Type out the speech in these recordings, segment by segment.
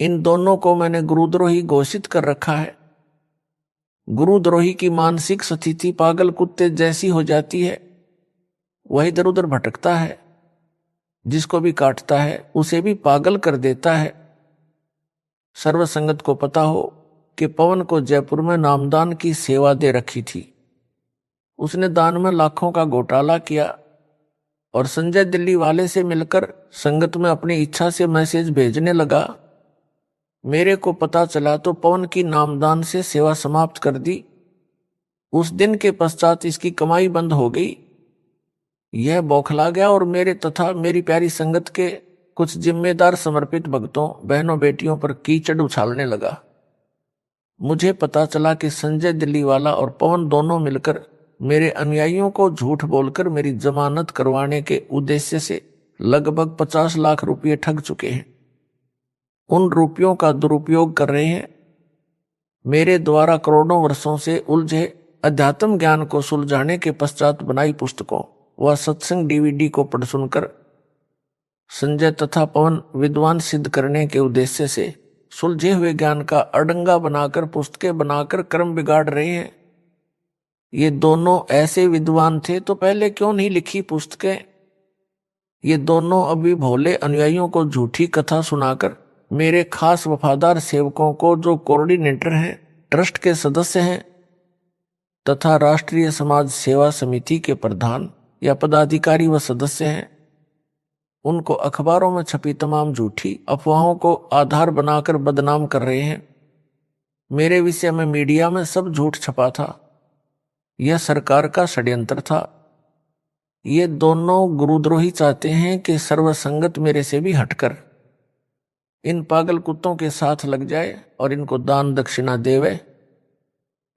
इन दोनों को मैंने गुरुद्रोही घोषित कर रखा है। गुरुद्रोही की मानसिक स्थिति पागल कुत्ते जैसी हो जाती है, वह इधर उधर भटकता है, जिसको भी काटता है उसे भी पागल कर देता है। सर्वसंगत को पता हो कि पवन को जयपुर में नामदान की सेवा दे रखी थी। उसने दान में लाखों का घोटाला किया और संजय दिल्ली वाले से मिलकर संगत में अपनी इच्छा से मैसेज भेजने लगा। मेरे को पता चला तो पवन की नामदान से सेवा समाप्त कर दी। उस दिन के पश्चात इसकी कमाई बंद हो गई। यह बौखला गया और मेरे तथा मेरी प्यारी संगत के कुछ जिम्मेदार समर्पित भक्तों बहनों बेटियों पर कीचड़ उछालने लगा। मुझे पता चला कि संजय दिल्ली वाला और पवन दोनों मिलकर मेरे अनुयायियों को झूठ बोलकर मेरी जमानत करवाने के उद्देश्य से लगभग 50 लाख रुपये ठग चुके हैं। उन रुपयों का दुरुपयोग कर रहे हैं। मेरे द्वारा करोड़ों वर्षों से उलझे अध्यात्म ज्ञान को सुलझाने के पश्चात बनाई पुस्तकों व सत्संग डीवीडी को पढ़ सुनकर संजय तथा पवन विद्वान सिद्ध करने के उद्देश्य से सुलझे हुए ज्ञान का अड़ंगा बनाकर पुस्तकें बनाकर क्रम बिगाड़ रहे हैं। ये दोनों ऐसे विद्वान थे तो पहले क्यों नहीं लिखी पुस्तकें? ये दोनों अभी भोले अनुयायियों को झूठी कथा सुनाकर मेरे खास वफादार सेवकों को, जो कोऑर्डिनेटर हैं, ट्रस्ट के सदस्य हैं तथा राष्ट्रीय समाज सेवा समिति के प्रधान या पदाधिकारी व सदस्य हैं, उनको अखबारों में छपी तमाम झूठी अफवाहों को आधार बनाकर बदनाम कर रहे हैं। मेरे विषय में मीडिया में सब झूठ छपा था। यह सरकार का षड्यंत्र था। ये दोनों गुरुद्रोही चाहते हैं कि सर्वसंगत मेरे से भी हटकर इन पागल कुत्तों के साथ लग जाए और इनको दान दक्षिणा देवे।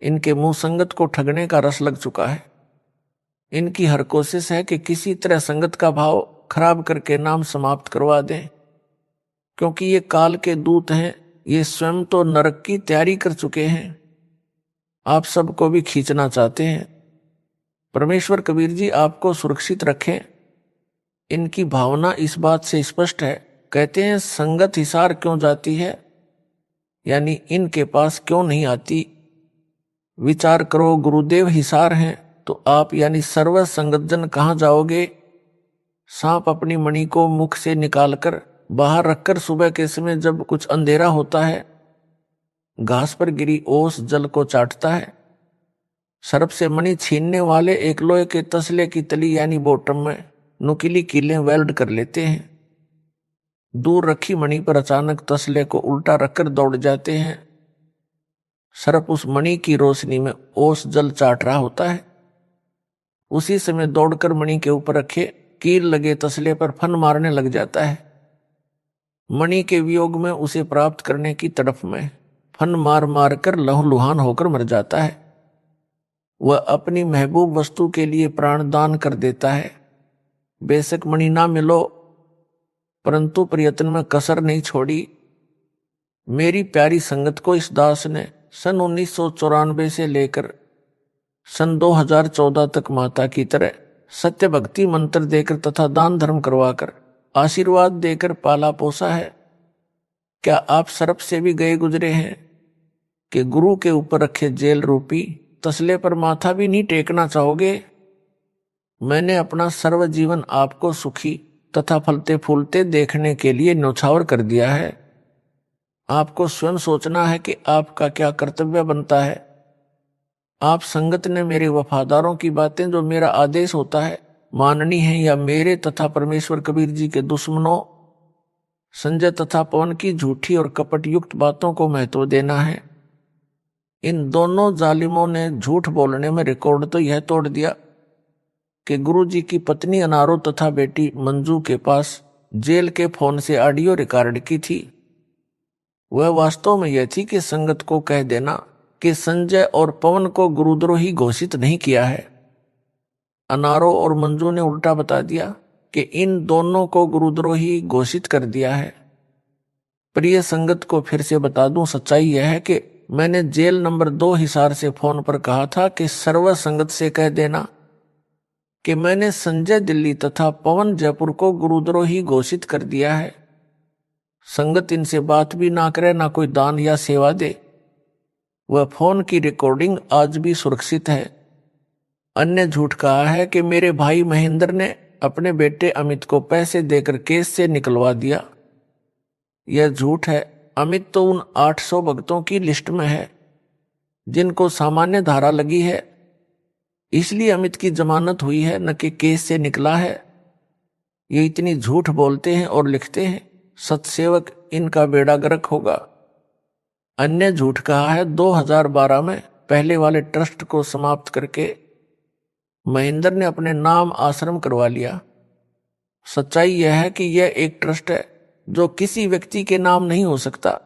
इनके मुंह संगत को ठगने का रस लग चुका है। इनकी हर कोशिश है कि किसी तरह संगत का भाव खराब करके नाम समाप्त करवा दें, क्योंकि ये काल के दूत हैं। ये स्वयं तो नरक की तैयारी कर चुके हैं, आप सबको भी खींचना चाहते हैं। परमेश्वर कबीर जी आपको सुरक्षित रखें। इनकी भावना इस बात से स्पष्ट है। कहते हैं संगत हिसार क्यों जाती है, यानी इनके पास क्यों नहीं आती। विचार करो, गुरुदेव हिसार हैं तो आप यानी सर्व संगतजन कहाँ जाओगे? सांप अपनी मणि को मुख से निकालकर बाहर रखकर सुबह के समय जब कुछ अंधेरा होता है, घास पर गिरी ओस जल को चाटता है। सर्प से मणि छीनने वाले एक लोहे के तसले की तली यानी बॉटम में नुकीली कीलें वेल्ड कर लेते हैं। दूर रखी मणि पर अचानक तसले को उल्टा रखकर दौड़ जाते हैं। सर्प उस मणि की रोशनी में ओस जल चाट रहा होता है। उसी समय दौड़कर मणि के ऊपर रखे कील लगे तसले पर फन मारने लग जाता है। मणि के वियोग में उसे प्राप्त करने की तड़फ में फन मार मार कर लहूलुहान होकर मर जाता है। वह अपनी महबूब वस्तु के लिए प्राण दान कर देता है। बेशक मणि ना मिलो, परंतु प्रयत्न में कसर नहीं छोड़ी। मेरी प्यारी संगत को इस दास ने सन 1994 से लेकर सन 2014 तक माता की तरह सत्य भक्ति मंत्र देकर तथा दान धर्म करवाकर आशीर्वाद देकर पाला पोसा है। क्या आप सर्प से भी गए गुजरे हैं कि गुरु के ऊपर रखे जेल रूपी तसले पर माथा भी नहीं टेकना चाहोगे? मैंने अपना सर्व जीवन आपको सुखी तथा फलते फूलते देखने के लिए न्यौछावर कर दिया है। आपको स्वयं सोचना है कि आपका क्या कर्तव्य बनता है। आप संगत ने मेरे वफादारों की बातें जो मेरा आदेश होता है माननी है, या मेरे तथा परमेश्वर कबीर जी के दुश्मनों संजय तथा पवन की झूठी और कपट युक्त बातों को महत्व देना है। इन दोनों जालिमों ने झूठ बोलने में रिकॉर्ड तो यह तोड़ दिया कि गुरु जी की पत्नी अनारो तथा बेटी मंजू के पास जेल के फोन से ऑडियो रिकॉर्ड की थी। वह वास्तव में यह थी कि संगत को कह देना कि संजय और पवन को गुरुद्रोही घोषित नहीं किया है। अनारो और मंजू ने उल्टा बता दिया कि इन दोनों को गुरुद्रोही घोषित कर दिया है। प्रिय संगत को फिर से बता दूं, सच्चाई यह है कि मैंने जेल नंबर 2 हिसार से फोन पर कहा था कि सर्व संगत से कह देना कि मैंने संजय दिल्ली तथा पवन जयपुर को गुरुद्रोही घोषित कर दिया है। संगत इनसे बात भी ना करे, ना कोई दान या सेवा दे। वह फोन की रिकॉर्डिंग आज भी सुरक्षित है। अन्य झूठ कहा है कि मेरे भाई महेंद्र ने अपने बेटे अमित को पैसे देकर केस से निकलवा दिया। यह झूठ है। अमित तो उन 800 भक्तों की लिस्ट में है जिनको सामान्य धारा लगी है, इसलिए अमित की जमानत हुई है, न कि केस से निकला है। ये इतनी झूठ बोलते हैं और लिखते हैं, सतसेवक इनका बेड़ा गर्क होगा। अन्य झूठ कहा है 2012 में पहले वाले ट्रस्ट को समाप्त करके महेंद्र ने अपने नाम आश्रम करवा लिया। सच्चाई यह है कि यह एक ट्रस्ट है जो किसी व्यक्ति के नाम नहीं हो सकता।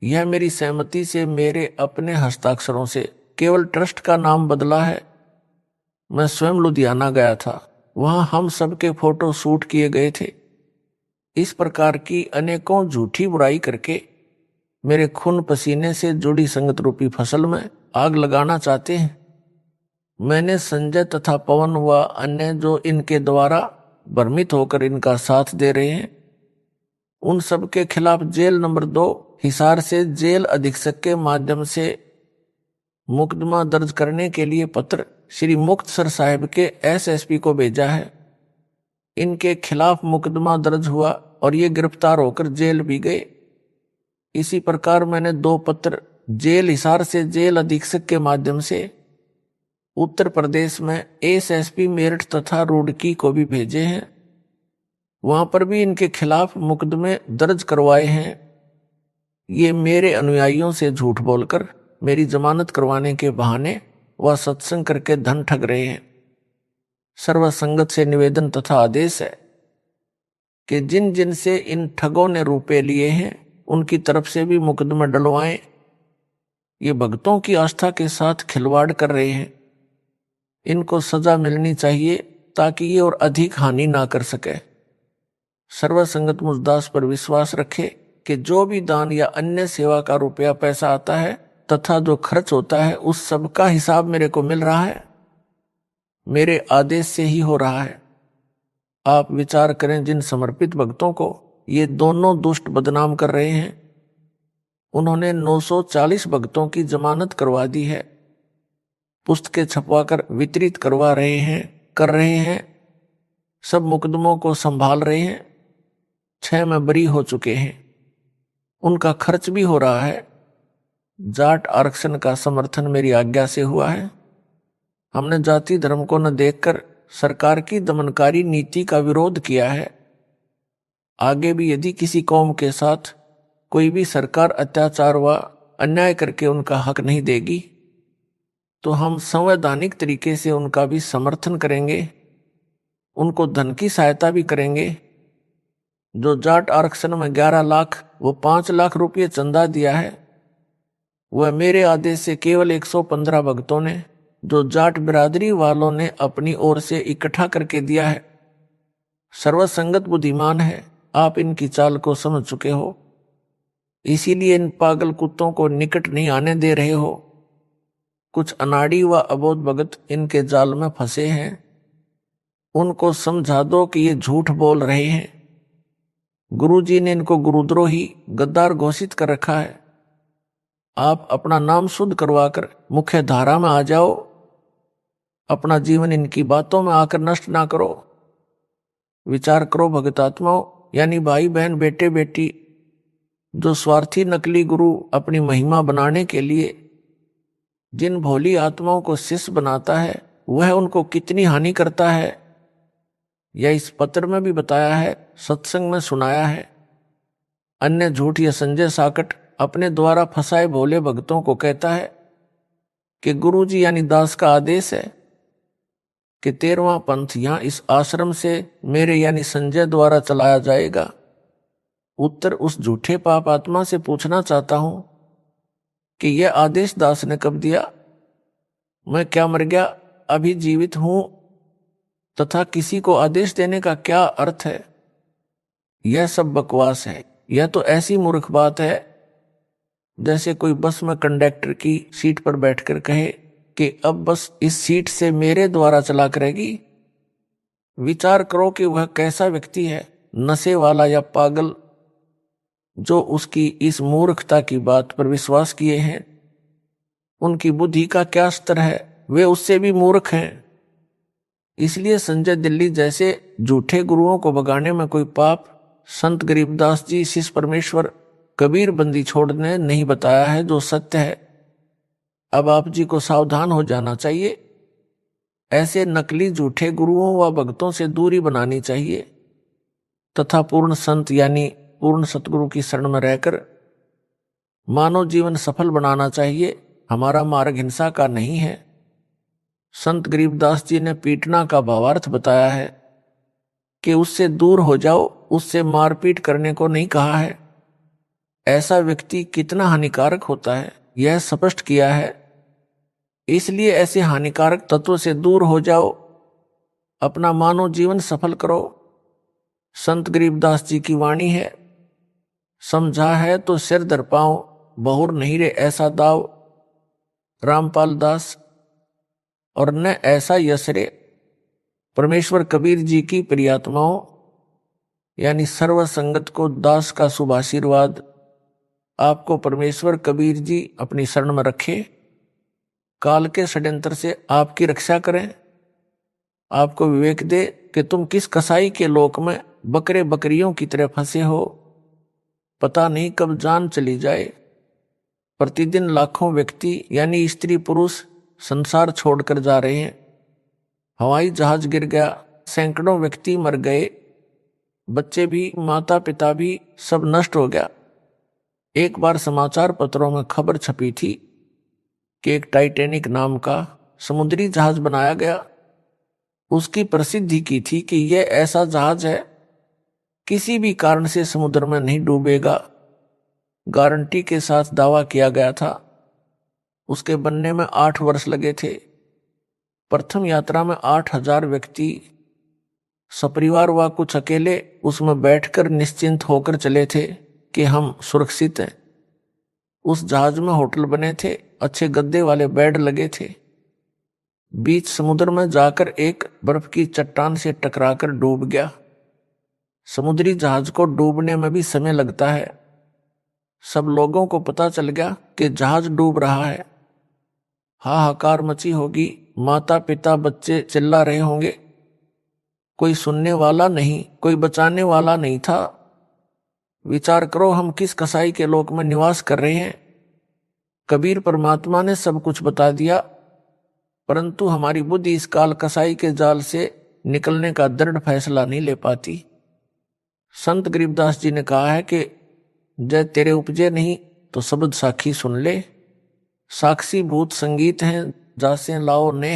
यह मेरी सहमति से, मेरे अपने हस्ताक्षरों से केवल ट्रस्ट का नाम बदला है। मैं स्वयं लुधियाना गया था, वहां हम सबके फोटो शूट किए गए थे। इस प्रकार की अनेकों झूठी बुराई करके मेरे खून पसीने से जुड़ी संगत रूपी फसल में आग लगाना चाहते हैं। मैंने संजय तथा पवन व अन्य जो इनके द्वारा भ्रमित होकर इनका साथ दे रहे हैं, उन सब के खिलाफ जेल नंबर 2 हिसार से जेल अधीक्षक के माध्यम से मुकदमा दर्ज करने के लिए पत्र श्री मुक्तसर साहिब के एसएसपी को भेजा है। इनके खिलाफ मुकदमा दर्ज हुआ और ये गिरफ्तार होकर जेल भी गए। इसी प्रकार मैंने 2 पत्र जेल हिसार से जेल अधीक्षक के माध्यम से उत्तर प्रदेश में एसएसपी मेरठ तथा रुड़की को भी भेजे हैं। वहां पर भी इनके खिलाफ मुकदमे दर्ज करवाए हैं। ये मेरे अनुयायियों से झूठ बोलकर मेरी जमानत करवाने के बहाने वह सत्संग करके धन ठग रहे हैं। सर्व संगत से निवेदन तथा आदेश है कि जिन जिन से इन ठगों ने रुपए लिए हैं उनकी तरफ से भी मुकदमा डलवाएं। ये भक्तों की आस्था के साथ खिलवाड़ कर रहे हैं। इनको सजा मिलनी चाहिए ताकि ये और अधिक हानि ना कर सके। सर्व संगत मुझदास पर विश्वास रखे कि जो भी दान या अन्य सेवा का रुपया पैसा आता है तथा जो खर्च होता है उस सब का हिसाब मेरे को मिल रहा है, मेरे आदेश से ही हो रहा है। आप विचार करें, जिन समर्पित भक्तों को ये दोनों दुष्ट बदनाम कर रहे हैं, उन्होंने 940 भक्तों की जमानत करवा दी है, पुस्तकें छपवाकर वितरित करवा रहे हैं, कर रहे हैं, सब मुकदमों को संभाल रहे हैं। 6 में बरी हो चुके हैं, उनका खर्च भी हो रहा है। जाट आरक्षण का समर्थन मेरी आज्ञा से हुआ है। हमने जाति धर्म को न देखकर सरकार की दमनकारी नीति का विरोध किया है। आगे भी यदि किसी कौम के साथ कोई भी सरकार अत्याचार व अन्याय करके उनका हक नहीं देगी तो हम संवैधानिक तरीके से उनका भी समर्थन करेंगे, उनको धन की सहायता भी करेंगे। जो जाट आरक्षण में 11 लाख वो 5 लाख रुपये चंदा दिया है, वह मेरे आदेश से केवल 115 भक्तों ने, जो जाट बिरादरी वालों ने अपनी ओर से इकट्ठा करके दिया है। सर्वसंगत बुद्धिमान है, आप इनकी चाल को समझ चुके हो, इसीलिए इन पागल कुत्तों को निकट नहीं आने दे रहे हो। कुछ अनाड़ी व अबोध भगत इनके जाल में फंसे हैं, उनको समझा दो कि ये झूठ बोल रहे हैं। गुरुजी ने इनको गुरुद्रोही गद्दार घोषित कर रखा है। आप अपना नाम शुद्ध करवाकर मुख्य धारा में आ जाओ, अपना जीवन इनकी बातों में आकर नष्ट ना करो। विचार करो भगतात्माओं, यानी भाई बहन बेटे बेटी, जो स्वार्थी नकली गुरु अपनी महिमा बनाने के लिए जिन भोली आत्माओं को शिष्य बनाता है, वह उनको कितनी हानि करता है, यह इस पत्र में भी बताया है, सत्संग में सुनाया है। अन्य झूठ या संजय साकट अपने द्वारा फंसाए भोले भक्तों को कहता है कि गुरुजी यानी दास का आदेश है कि 13वां पंथ यहां इस आश्रम से मेरे यानी संजय द्वारा चलाया जाएगा। उत्तर उस झूठे पाप आत्मा से पूछना चाहता हूं कि यह आदेश दास ने कब दिया? मैं क्या मर गया, अभी जीवित हूं, तथा किसी को आदेश देने का क्या अर्थ है? यह सब बकवास है। यह तो ऐसी मूर्ख बात है जैसे कोई बस में कंडक्टर की सीट पर बैठकर कहे कि अब बस इस सीट से मेरे द्वारा चला करेगी। विचार करो कि वह कैसा व्यक्ति है, नशे वाला या पागल, जो उसकी इस मूर्खता की बात पर विश्वास किए हैं, उनकी बुद्धि का क्या स्तर है, वे उससे भी मूर्ख हैं। इसलिए संजय दिल्ली जैसे झूठे गुरुओं को भगाने में कोई पाप संत गरीबदास जी शिष्य परमेश्वर कबीर बंदी छोड़ने नहीं बताया है, जो सत्य है। अब आप जी को सावधान हो जाना चाहिए। ऐसे नकली झूठे गुरुओं व भक्तों से दूरी बनानी चाहिए तथा पूर्ण संत यानी पूर्ण सतगुरु की शरण में रहकर मानव जीवन सफल बनाना चाहिए। हमारा मार्ग हिंसा का नहीं है। संत गरीबदास जी ने पीटना का भावार्थ बताया है कि उससे दूर हो जाओ, उससे मारपीट करने को नहीं कहा है। ऐसा व्यक्ति कितना हानिकारक होता है यह स्पष्ट किया है। इसलिए ऐसे हानिकारक तत्व से दूर हो जाओ, अपना मानव जीवन सफल करो। संत गरीबदास जी की वाणी है, समझा है तो सिर दर पाओ, बहुर नहीं रे ऐसा दाव। रामपाल दास। और न ऐसा यश रे। परमेश्वर कबीर जी की प्रियात्माओं यानी सर्व संगत को दास का शुभ आशीर्वाद। आपको परमेश्वर कबीर जी अपनी शरण में रखे, काल के षड्यंत्र से आपकी रक्षा करें, आपको विवेक दे कि तुम किस कसाई के लोक में बकरे बकरियों की तरह फंसे हो। पता नहीं कब जान चली जाए। प्रतिदिन लाखों व्यक्ति यानी स्त्री पुरुष संसार छोड़कर जा रहे हैं। हवाई जहाज गिर गया, सैकड़ों व्यक्ति मर गए, बच्चे भी माता पिता भी सब नष्ट हो गया। एक बार समाचार पत्रों में खबर छपी थी कि एक टाइटैनिक नाम का समुद्री जहाज बनाया गया। उसकी प्रसिद्धि की थी कि यह ऐसा जहाज है किसी भी कारण से समुद्र में नहीं डूबेगा। गारंटी के साथ दावा किया गया था। उसके बनने में 8 वर्ष लगे थे। प्रथम यात्रा में 8,000 व्यक्ति सपरिवार व कुछ अकेले उसमें बैठकर निश्चिंत होकर चले थे कि हम सुरक्षित हैं। उस जहाज में होटल बने थे, अच्छे गद्दे वाले बेड लगे थे। बीच समुद्र में जाकर एक बर्फ की चट्टान से टकराकर डूब गया। समुद्री जहाज को डूबने में भी समय लगता है। सब लोगों को पता चल गया कि जहाज डूब रहा है। हाहाकार मची होगी, माता पिता बच्चे चिल्ला रहे होंगे। कोई सुनने वाला नहीं, कोई बचाने वाला नहीं था। विचार करो हम किस कसाई के लोक में निवास कर रहे हैं। कबीर परमात्मा ने सब कुछ बता दिया, परंतु हमारी बुद्धि इस काल कसाई के जाल से निकलने का दृढ़ फैसला नहीं ले पाती। संत गरीबदास जी ने कहा है कि जय तेरे उपजे नहीं तो शब्द साखी सुन ले। साक्षी भूत संगीत हैं जासे लाओ ने।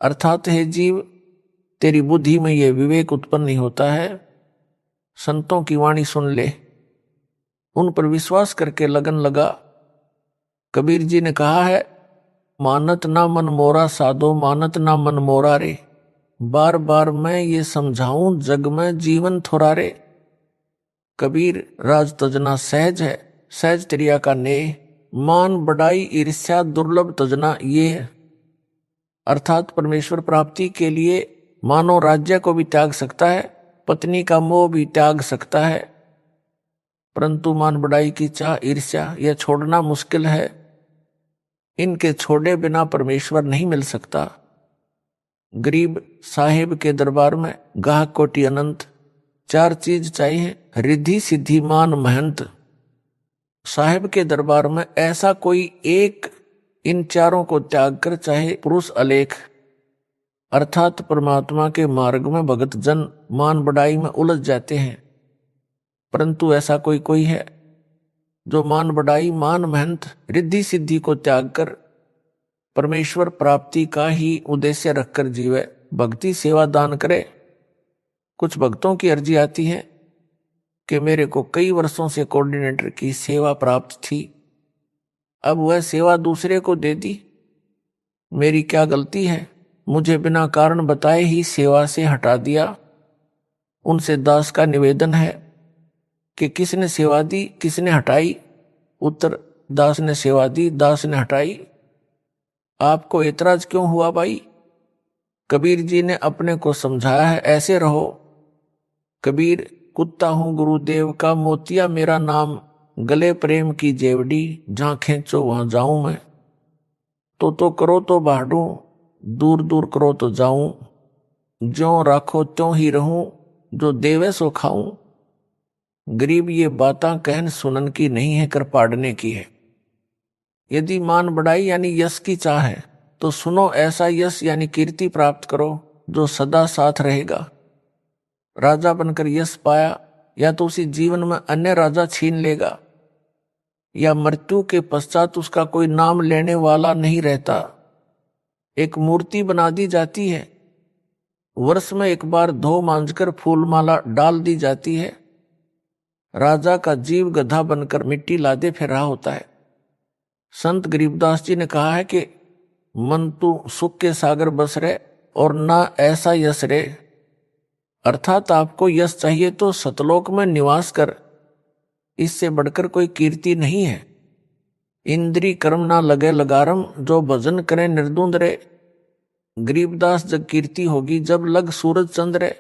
अर्थात है जीव, तेरी बुद्धि में यह विवेक उत्पन्न नहीं होता है। संतों की वाणी सुन ले, उन पर विश्वास करके लगन लगा। कबीर जी ने कहा है, मानत ना मन मोरा साधो, मानत ना मन मोरा रे। बार बार मैं ये समझाऊं जग में जीवन थोड़ा रे। कबीर राज तजना सहज है, सहज त्रिया का नेह। मान बढ़ाई ईर्ष्या दुर्लभ तजना ये है। अर्थात परमेश्वर प्राप्ति के लिए मानव राज्य को भी त्याग सकता है, पत्नी का मोह भी त्याग सकता है, परंतु मान बढ़ाई की चाह ईर्ष्या यह छोड़ना मुश्किल है। इनके छोड़े बिना परमेश्वर नहीं मिल सकता। गरीब साहिब के दरबार में गाहक कोटि अनंत। 4 चीज चाहिए, रिद्धि सिद्धि मान महंत। साहिब के दरबार में ऐसा कोई एक इन चारों को त्याग कर चाहे पुरुष अलेख, अर्थात परमात्मा के मार्ग में भगत जन मान बढ़ाई में उलझ जाते हैं, परंतु ऐसा कोई है जो मान बढ़ाई मान महंत रिद्धि सिद्धि को त्याग कर परमेश्वर प्राप्ति का ही उद्देश्य रखकर जीवे, भक्ति सेवा दान करे। कुछ भक्तों की अर्जी आती है कि मेरे को कई वर्षों से कोऑर्डिनेटर की सेवा प्राप्त थी, अब वह सेवा दूसरे को दे दी, मेरी क्या गलती है? मुझे बिना कारण बताए ही सेवा से हटा दिया। उनसे दास का निवेदन है कि किसने सेवा दी, किसने हटाई? उत्तर, दास ने सेवा दी, दास ने हटाई। आपको एतराज क्यों हुआ भाई? कबीर जी ने अपने को समझाया है ऐसे रहो। कबीर कुत्ता हूं गुरुदेव का, मोतिया मेरा नाम, गले प्रेम की जेवड़ी, जहां खींचो वहां जाऊं मैं। तो करो तो बांटूं, दूर दूर करो तो जाऊं, ज्यों राखो त्यों ही रहूं, जो देवे सो खाऊं। गरीब ये बातां कहन सुनन की नहीं है, कर पाड़ने की है। यदि मान बढ़ाई यानी यश की चाह है तो सुनो ऐसा यश यानी कीर्ति प्राप्त करो जो सदा साथ रहेगा। राजा बनकर यश पाया या तो उसी जीवन में अन्य राजा छीन लेगा, या मृत्यु के पश्चात उसका कोई नाम लेने वाला नहीं रहता। एक मूर्ति बना दी जाती है, वर्ष में एक बार धो मांझकर फूलमाला डाल दी जाती है। राजा का जीव गधा बनकर मिट्टी लादे फिर रहा होता है। संत गरीबदास जी ने कहा है कि मन तू सुख के सागर बस रे और ना ऐसा यश रे। अर्थात आपको यश चाहिए तो सतलोक में निवास कर, इससे बढ़कर कोई कीर्ति नहीं है। इंद्री कर्म ना लगे लगारम, जो भजन करे निर्दुंद रे। गरीबदास जग कीर्ति होगी जब लग सूरज चंद्र रे।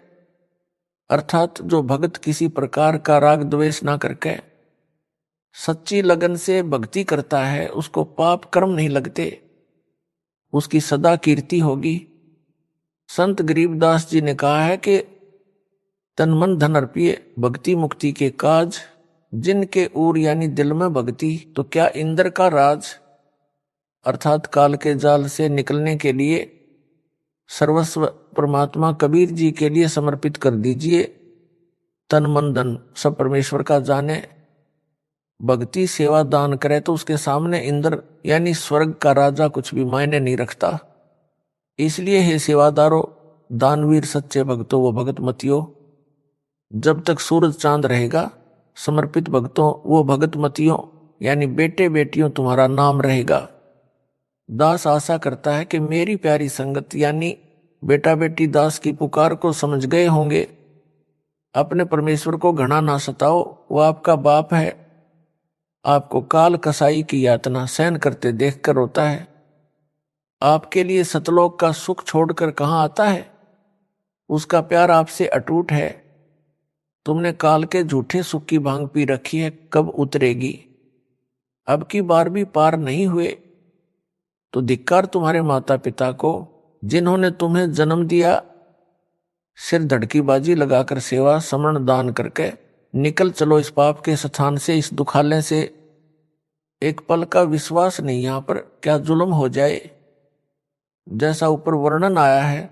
अर्थात जो भक्त किसी प्रकार का राग द्वेष ना करके सच्ची लगन से भक्ति करता है, उसको पाप कर्म नहीं लगते, उसकी सदा कीर्ति होगी। संत गरीबदास जी ने कहा है कि तन मन धन अर्पिए भक्ति मुक्ति के काज, जिनके ऊर यानी दिल में भक्ति तो क्या इंद्र का राज। अर्थात काल के जाल से निकलने के लिए सर्वस्व परमात्मा कबीर जी के लिए समर्पित कर दीजिए। तन मन धन सब परमेश्वर का जाने, भक्ति सेवा दान करे तो उसके सामने इंद्र यानी स्वर्ग का राजा कुछ भी मायने नहीं रखता। इसलिए हे सेवादारों, दानवीर सच्चे भक्तों व भगत मतियों, जब तक सूरज चांद रहेगा समर्पित भक्तों वो भगत मतियों यानी बेटे बेटियों तुम्हारा नाम रहेगा। दास आशा करता है कि मेरी प्यारी संगत यानी बेटा बेटी दास की पुकार को समझ गए होंगे। अपने परमेश्वर को घृणा ना सताओ, वो आपका बाप है। आपको काल कसाई की यातना सहन करते देखकर रोता है। आपके लिए सतलोक का सुख छोड़कर कहां आता है। उसका प्यार आपसे अटूट है। तुमने काल के झूठे सुख की भांग पी रखी है, कब उतरेगी। अब की बार भी पार नहीं हुए तो धिक्कार तुम्हारे माता पिता को, जिन्होंने तुम्हें जन्म दिया। सिर धड़कीबाजी लगाकर सेवा समरण दान करके निकल चलो इस पाप के स्थान से, इस दुखालय से। एक पल का विश्वास नहीं यहां पर क्या जुल्म हो जाए। जैसा ऊपर वर्णन आया है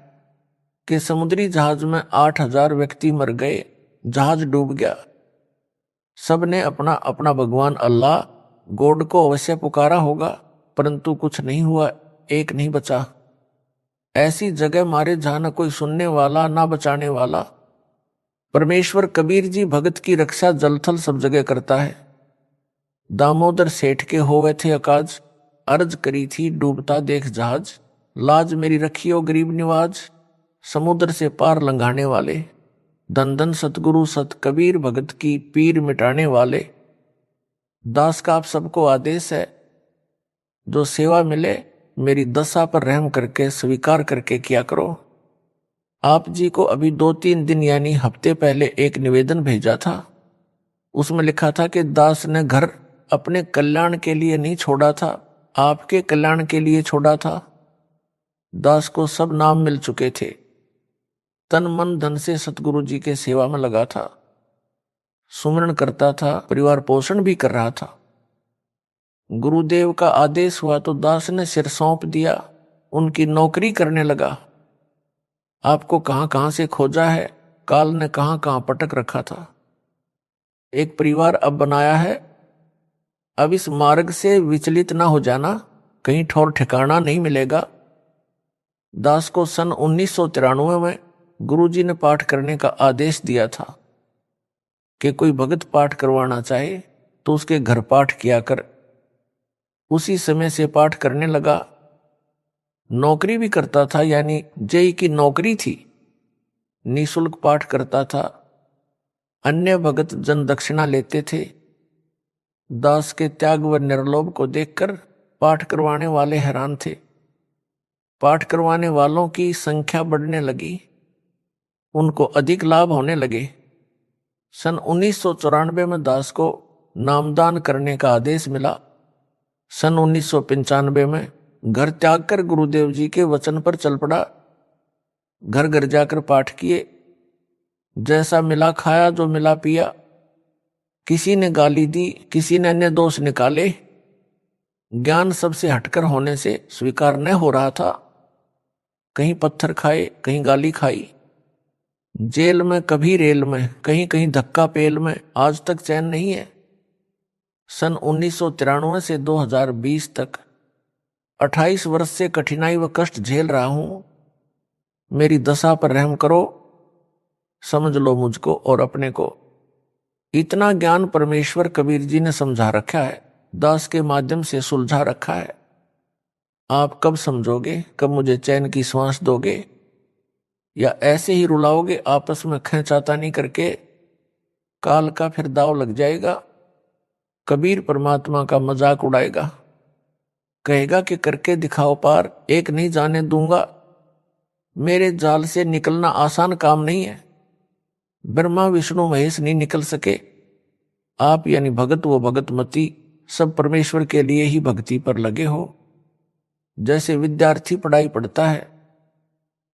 कि समुद्री जहाज में 8,000 व्यक्ति मर गए, जहाज डूब गया। सबने अपना अपना भगवान अल्लाह गॉड को अवश्य पुकारा होगा, परंतु कुछ नहीं हुआ, एक नहीं बचा। ऐसी जगह मारे जहां न कोई सुनने वाला ना बचाने वाला। परमेश्वर कबीर जी भगत की रक्षा जलथल सब जगह करता है। दामोदर सेठ के होवे थे अकाज, अर्ज करी थी डूबता देख जहाज। लाज मेरी रखियो गरीब निवाज, समुद्र से पार लंघाने वाले। धन धन सतगुरु सत कबीर भगत की पीर मिटाने वाले। दास का आप सबको आदेश है, जो सेवा मिले मेरी दशा पर रहम करके स्वीकार करके किया करो। आप जी को अभी 2-3 दिन यानी हफ्ते पहले एक निवेदन भेजा था। उसमें लिखा था कि दास ने घर अपने कल्याण के लिए नहीं छोड़ा था, आपके कल्याण के लिए छोड़ा था। दास को सब नाम मिल चुके थे। तन मन धन से सतगुरु जी के सेवा में लगा था, सुमरण करता था, परिवार पोषण भी कर रहा था। गुरुदेव का आदेश हुआ तो दास ने सिर सौंप दिया, उनकी नौकरी करने लगा। आपको कहां कहां से खोजा है, काल ने कहां कहां पटक रखा था। एक परिवार अब बनाया है। अब इस मार्ग से विचलित ना हो जाना, कहीं ठौर ठिकाना नहीं मिलेगा। दास को सन 1993 में गुरुजी ने पाठ करने का आदेश दिया था कि कोई भगत पाठ करवाना चाहे तो उसके घर पाठ किया कर। उसी समय से पाठ करने लगा। नौकरी भी करता था, यानी जेई की नौकरी थी। निःशुल्क पाठ करता था। अन्य भगत जन दक्षिणा लेते थे। दास के त्याग व निर्लोभ को देखकर पाठ करवाने वाले हैरान थे। पाठ करवाने वालों की संख्या बढ़ने लगी, उनको अधिक लाभ होने लगे। सन 1994 में दास को नामदान करने का आदेश मिला। सन 1995 में घर त्याग कर गुरुदेव जी के वचन पर चल पड़ा। घर घर जाकर पाठ किए, जैसा मिला खाया, जो मिला पिया। किसी ने गाली दी, किसी ने अन्य दोष निकाले। ज्ञान सबसे हटकर होने से स्वीकार न हो रहा था। कहीं पत्थर खाए, कहीं गाली खाई, जेल में, कभी रेल में, कहीं कहीं धक्का पेल में, आज तक चैन नहीं है। सन 1993 से 2020 तक 28 वर्ष से कठिनाई व कष्ट झेल रहा हूं। मेरी दशा पर रहम करो, समझ लो मुझको और अपने को। इतना ज्ञान परमेश्वर कबीर जी ने समझा रखा है, दास के माध्यम से सुलझा रखा है। आप कब समझोगे, कब मुझे चैन की सांस दोगे, या ऐसे ही रुलाओगे आपस में खींचातानी करके? काल का फिर दाव लग जाएगा। कबीर परमात्मा का मजाक उड़ाएगा, कहेगा कि करके दिखाओ पार, एक नहीं जाने दूंगा। मेरे जाल से निकलना आसान काम नहीं है। ब्रह्मा विष्णु महेश नहीं निकल सके। आप यानी भगत व भगतमती सब परमेश्वर के लिए ही भक्ति पर लगे हो। जैसे विद्यार्थी पढ़ाई पढ़ता है,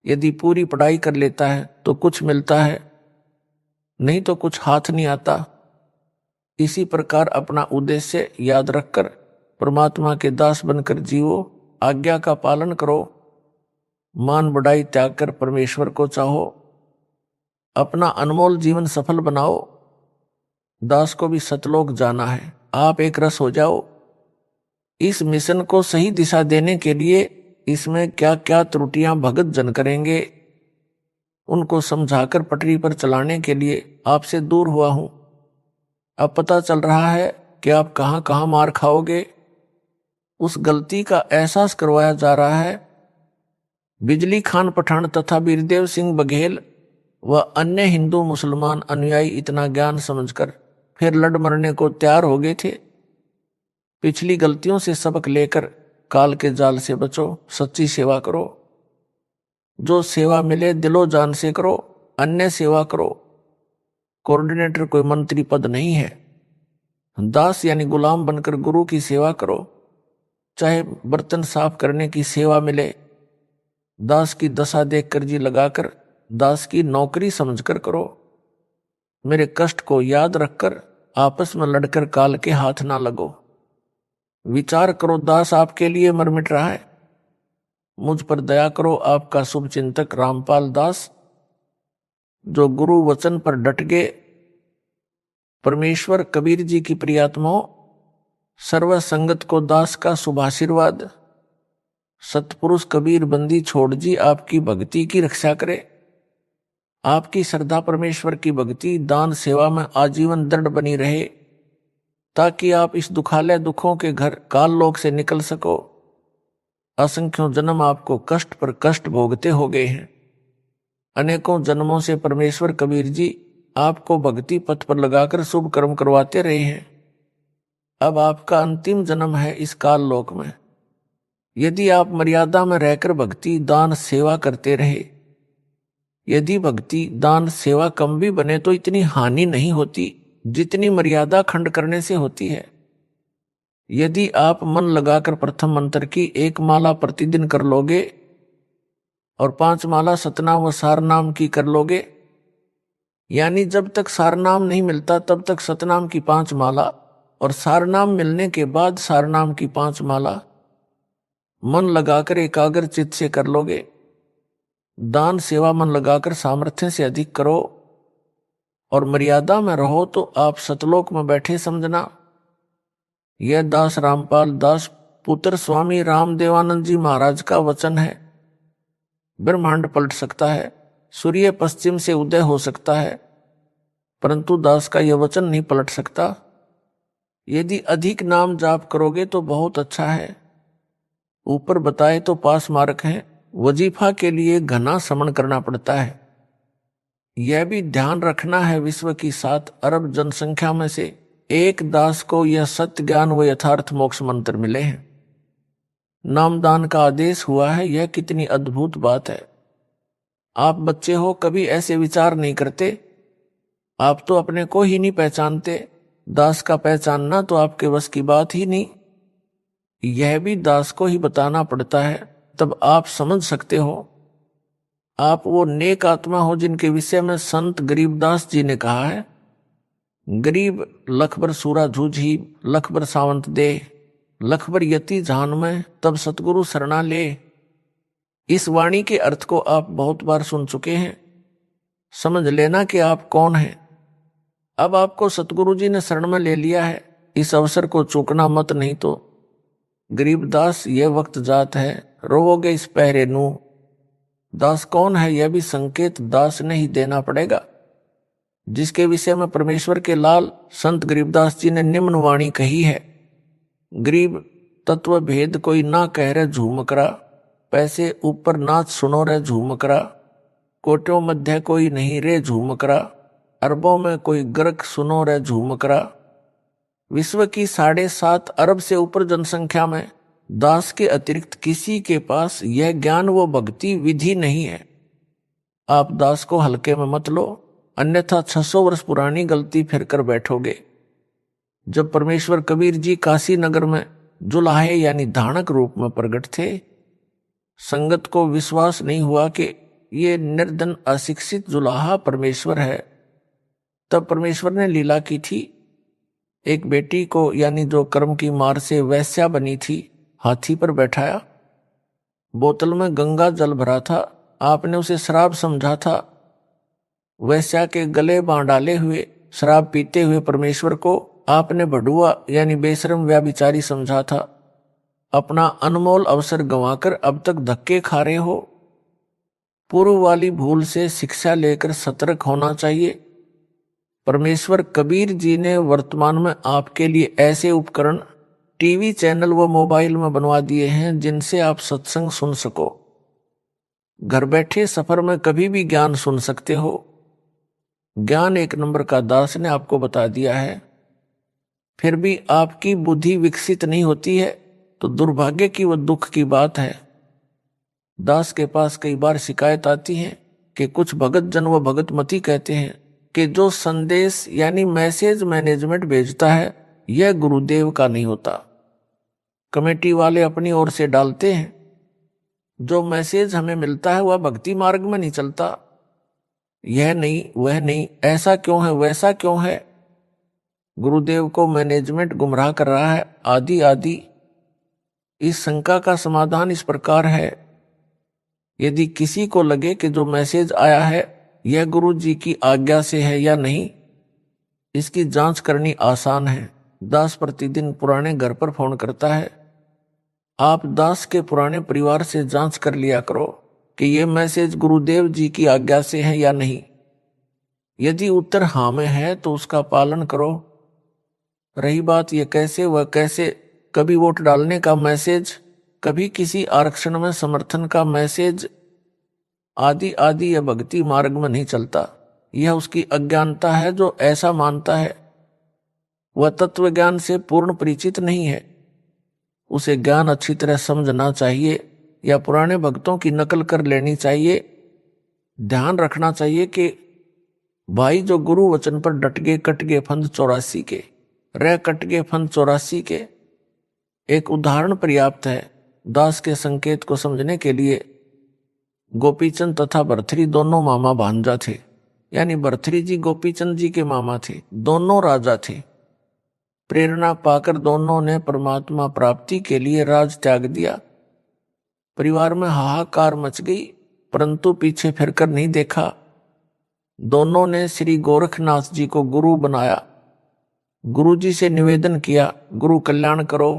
यदि पूरी पढ़ाई कर लेता है तो कुछ मिलता है, नहीं तो कुछ हाथ नहीं आता। इसी प्रकार अपना उद्देश्य याद रखकर परमात्मा के दास बनकर जीवो, आज्ञा का पालन करो, मान बढ़ाई त्याग कर परमेश्वर को चाहो, अपना अनमोल जीवन सफल बनाओ। दास को भी सतलोक जाना है, आप एक रस हो जाओ। इस मिशन को सही दिशा देने के लिए इसमें क्या क्या त्रुटियां भगत जन करेंगे, उनको समझाकर पटरी पर चलाने के लिए आपसे दूर हुआ हूं। अब पता चल रहा है कि आप कहां कहां मार खाओगे। उस गलती का एहसास करवाया जा रहा है। बिजली खान पठान तथा वीरदेव सिंह बघेल व अन्य हिंदू मुसलमान अनुयायी इतना ज्ञान समझकर फिर लड़ मरने को तैयार हो गए थे। पिछली गलतियों से सबक लेकर काल के जाल से बचो, सच्ची सेवा करो। जो सेवा मिले दिलो जान से करो, अन्य सेवा करो। कोऑर्डिनेटर कोई मंत्री पद नहीं है। दास यानी गुलाम बनकर गुरु की सेवा करो। चाहे बर्तन साफ करने की सेवा मिले, दास की दशा देखकर जी लगाकर दास की नौकरी समझकर करो। मेरे कष्ट को याद रखकर आपस में लड़कर काल के हाथ ना लगो। विचार करो, दास आपके लिए मर मिट रहा है। मुझ पर दया करो, आपका शुभ चिंतक रामपाल दास, जो गुरु वचन पर डट गए। परमेश्वर कबीर जी की प्रियात्माओं, सर्व संगत को दास का शुभाशीर्वाद। सतपुरुष कबीर बंदी छोड़ जी आपकी भक्ति की रक्षा करे। आपकी श्रद्धा परमेश्वर की भक्ति दान सेवा में आजीवन दृढ़ बनी रहे, ताकि आप इस दुखालय दुखों के घर काल लोक से निकल सको। असंख्यों जन्म आपको कष्ट पर कष्ट भोगते हो गए हैं। अनेकों जन्मों से परमेश्वर कबीर जी आपको भक्ति पथ पर लगाकर शुभ कर्म करवाते रहे हैं। अब आपका अंतिम जन्म है इस काल लोक में। यदि आप मर्यादा में रहकर भक्ति दान सेवा करते रहे, यदि भक्ति दान सेवा कम भी बने तो इतनी हानि नहीं होती जितनी मर्यादा खंड करने से होती है। यदि आप मन लगाकर प्रथम मंत्र की 1 माला प्रतिदिन कर लोगे और 5 माला सतनाम व सारनाम की कर लोगे, यानी जब तक सारनाम नहीं मिलता तब तक सतनाम की 5 माला और सारनाम मिलने के बाद सारनाम की 5 माला मन लगाकर एकाग्र चित्त से कर लोगे। दान सेवा मन लगाकर सामर्थ्य से अधिक करो और मर्यादा में रहो तो आप सतलोक में बैठे समझना। यह दास रामपाल दास पुत्र स्वामी रामदेवानंद जी महाराज का वचन है। ब्रह्मांड पलट सकता है, सूर्य पश्चिम से उदय हो सकता है, परंतु दास का यह वचन नहीं पलट सकता। यदि अधिक नाम जाप करोगे तो बहुत अच्छा है। ऊपर बताए तो पास मार्क हैं, वजीफा के लिए घना श्रवण करना पड़ता है। यह भी ध्यान रखना है, विश्व की 7 अरब जनसंख्या में से एक दास को यह सत्य ज्ञान व यथार्थ मोक्ष मंत्र मिले हैं। नामदान का आदेश हुआ है, यह कितनी अद्भुत बात है। आप बच्चे हो, कभी ऐसे विचार नहीं करते। आप तो अपने को ही नहीं पहचानते, दास का पहचानना तो आपके बस की बात ही नहीं। यह भी दास को ही बताना पड़ता है, तब आप समझ सकते हो। आप वो नेक आत्मा हो जिनके विषय में संत गरीबदास जी ने कहा है, गरीब लखबर सूरा जूझी, लखबर सावंत दे, लखबर यति जान में, तब सतगुरु शरणा ले। इस वाणी के अर्थ को आप बहुत बार सुन चुके हैं। समझ लेना कि आप कौन हैं। अब आपको सतगुरु जी ने शरण में ले लिया है, इस अवसर को चूकना मत, नहीं तो गरीबदास ये वक्त जात है, रोवोगे इस पहरे नू। दास कौन है यह भी संकेत दास ने ही देना पड़ेगा, जिसके विषय में परमेश्वर के लाल संत गरीबदास जी ने निम्न वाणी कही है। गरीब तत्व भेद कोई ना कह रहे झूमकरा, पैसे ऊपर नाच सुनो रे झूमकरा, कोटों मध्य कोई नहीं रे झूमकरा, अरबों में कोई गर्क सुनो रे झूमकरा। विश्व की 7.5 अरब से ऊपर जनसंख्या में दास के अतिरिक्त किसी के पास यह ज्ञान व भक्ति विधि नहीं है। आप दास को हल्के में मत लो, अन्यथा 600 वर्ष पुरानी गलती फिर कर बैठोगे। जब परमेश्वर कबीर जी काशी नगर में जुलाहे यानी धानक रूप में प्रकट थे, संगत को विश्वास नहीं हुआ कि ये निर्धन अशिक्षित जुलाहा परमेश्वर है। तब परमेश्वर ने लीला की थी, एक बेटी को यानी जो कर्म की मार से वैश्या बनी थी, हाथी पर बैठाया, बोतल में गंगा जल भरा था, आपने उसे शराब समझा था। वैश्या के गले बांध डाले हुए शराब पीते हुए परमेश्वर को आपने भड़ुआ यानी बेशरम व्याभिचारी समझा था। अपना अनमोल अवसर गंवाकर अब तक धक्के खा रहे हो। पूर्व वाली भूल से शिक्षा लेकर सतर्क होना चाहिए। परमेश्वर कबीर जी ने वर्तमान में आपके लिए ऐसे उपकरण टीवी चैनल व मोबाइल में बनवा दिए हैं जिनसे आप सत्संग सुन सको। घर बैठे सफर में कभी भी ज्ञान सुन सकते हो। ज्ञान एक नंबर का दास ने आपको बता दिया है, फिर भी आपकी बुद्धि विकसित नहीं होती है तो दुर्भाग्य की व दुख की बात है। दास के पास कई बार शिकायत आती है कि कुछ भगत जन व भगत मती कहते हैं कि जो संदेश यानी मैसेज मैनेजमेंट भेजता है यह गुरुदेव का नहीं होता, कमेटी वाले अपनी ओर से डालते हैं। जो मैसेज हमें मिलता है वह भक्ति मार्ग में नहीं चलता। यह नहीं वह नहीं, ऐसा क्यों है वैसा क्यों है, गुरुदेव को मैनेजमेंट गुमराह कर रहा है, आदि आदि। इस शंका का समाधान इस प्रकार है, यदि किसी को लगे कि जो मैसेज आया है यह गुरु जी की आज्ञा से है या नहीं, इसकी जांच करनी आसान है। दास प्रतिदिन पुराने घर पर फोन करता है, आप दास के पुराने परिवार से जांच कर लिया करो कि यह मैसेज गुरुदेव जी की आज्ञा से है या नहीं। यदि उत्तर हाँ में है तो उसका पालन करो। रही बात यह कैसे वह कैसे, कभी वोट डालने का मैसेज, कभी किसी आरक्षण में समर्थन का मैसेज, आदि आदि, यह भक्ति मार्ग में नहीं चलता। यह उसकी अज्ञानता है जो ऐसा मानता है। वह तत्व ज्ञान से पूर्ण परिचित नहीं है। उसे ज्ञान अच्छी तरह समझना चाहिए या पुराने भक्तों की नकल कर लेनी चाहिए। ध्यान रखना चाहिए कि भाई जो गुरु वचन पर डट गए कट गए फंद 84 के, रह कट गए फंद 84 के। एक उदाहरण पर्याप्त है दास के संकेत को समझने के लिए। गोपीचंद तथा भरथरी दोनों मामा भांजा थे, यानी भरथरी जी गोपीचंद जी के मामा थे, दोनों राजा थे। प्रेरणा पाकर दोनों ने परमात्मा प्राप्ति के लिए राज त्याग दिया। परिवार में हाहाकार मच गई, परंतु पीछे फिरकर नहीं देखा। दोनों ने श्री गोरखनाथ जी को गुरु बनाया। गुरु जी से निवेदन किया, गुरु कल्याण करो,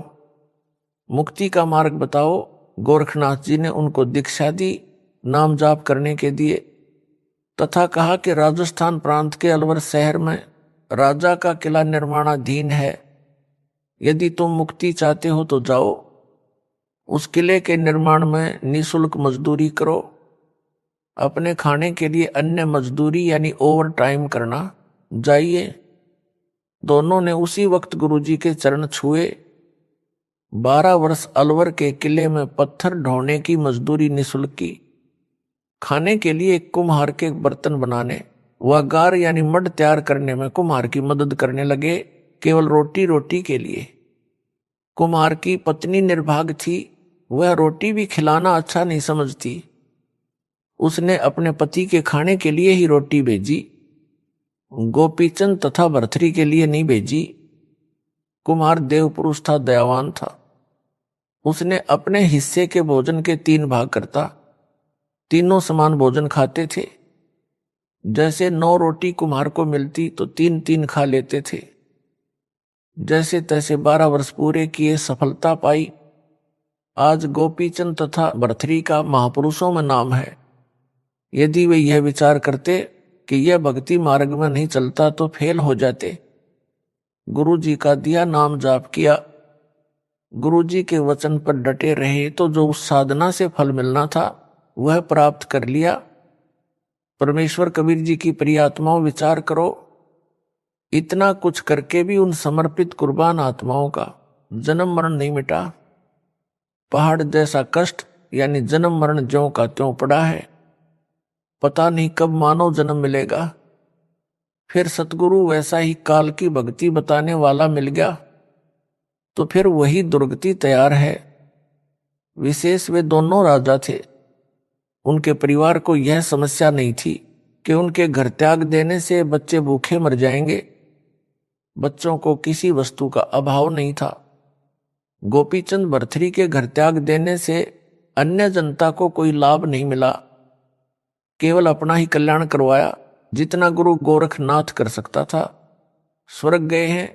मुक्ति का मार्ग बताओ। गोरखनाथ जी ने उनको दीक्षा दी, नाम जाप करने के दिए तथा कहा कि राजस्थान प्रांत के अलवर शहर में राजा का किला निर्माणाधीन है, यदि तुम मुक्ति चाहते हो तो जाओ, उस किले के निर्माण में निःशुल्क मजदूरी करो। अपने खाने के लिए अन्य मजदूरी यानी ओवर टाइम करना, जाइए। दोनों ने उसी वक्त गुरुजी के चरण छुए। 12 वर्ष अलवर के किले में पत्थर ढोने की मजदूरी निःशुल्क की, खाने के लिए एक कुम्हार के बर्तन बनाने, वह गार यानी मड तैयार करने में कुम्हार की मदद करने लगे, केवल रोटी रोटी के लिए। कुम्हार की पत्नी निर्भाग थी, वह रोटी भी खिलाना अच्छा नहीं समझती। उसने अपने पति के खाने के लिए ही रोटी भेजी, गोपीचंद तथा भरथरी के लिए नहीं भेजी। कुम्हार देवपुरुष था, दयावान था। उसने अपने हिस्से के भोजन के 3 भाग करता, तीनों समान भोजन खाते थे। जैसे 9 रोटी कुम्हार को मिलती तो 3-3 खा लेते थे। जैसे तैसे 12 वर्ष पूरे किए, सफलता पाई। आज गोपीचंद तथा भरथरी का महापुरुषों में नाम है। यदि वे यह विचार करते कि यह भक्ति मार्ग में नहीं चलता तो फेल हो जाते। गुरु जी का दिया नाम जाप किया, गुरु जी के वचन पर डटे रहे तो जो उस साधना से फल मिलना था वह प्राप्त कर लिया। परमेश्वर कबीर जी की प्रिय आत्माओं, विचार करो, इतना कुछ करके भी उन समर्पित कुर्बान आत्माओं का जन्म मरण नहीं मिटा। पहाड़ जैसा कष्ट यानी जन्म मरण ज्यों का त्यों पड़ा है। पता नहीं कब मानव जन्म मिलेगा। फिर सतगुरु वैसा ही काल की भक्ति बताने वाला मिल गया तो फिर वही दुर्गति तैयार है। विशेष वे दोनों राजा थे। उनके परिवार को यह समस्या नहीं थी कि उनके घर त्याग देने से बच्चे भूखे मर जाएंगे। बच्चों को किसी वस्तु का अभाव नहीं था। गोपीचंद भरथरी के घर त्याग देने से अन्य जनता को कोई लाभ नहीं मिला, केवल अपना ही कल्याण करवाया, जितना गुरु गोरखनाथ कर सकता था। स्वर्ग गए हैं।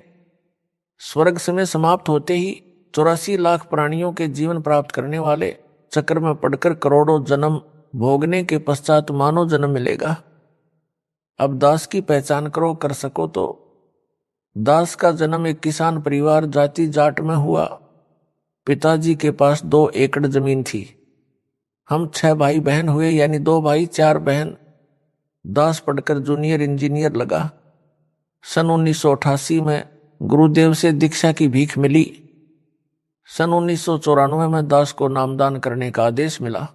स्वर्ग समय समाप्त होते ही 84 लाख प्राणियों के जीवन प्राप्त करने वाले चक्र में पड़कर करोड़ों जन्म भोगने के पश्चात मानव जन्म मिलेगा। अब दास की पहचान करो, कर सको तो। दास का जन्म एक किसान परिवार जाति जाट में हुआ। पिताजी के पास 2 एकड़ जमीन थी। हम 6 भाई बहन हुए, यानी 2 भाई 4 बहन। दास पढ़कर जूनियर इंजीनियर लगा। सन 1988 में गुरुदेव से दीक्षा की भीख मिली। सन 1994 में दास को नामदान करने का आदेश मिला।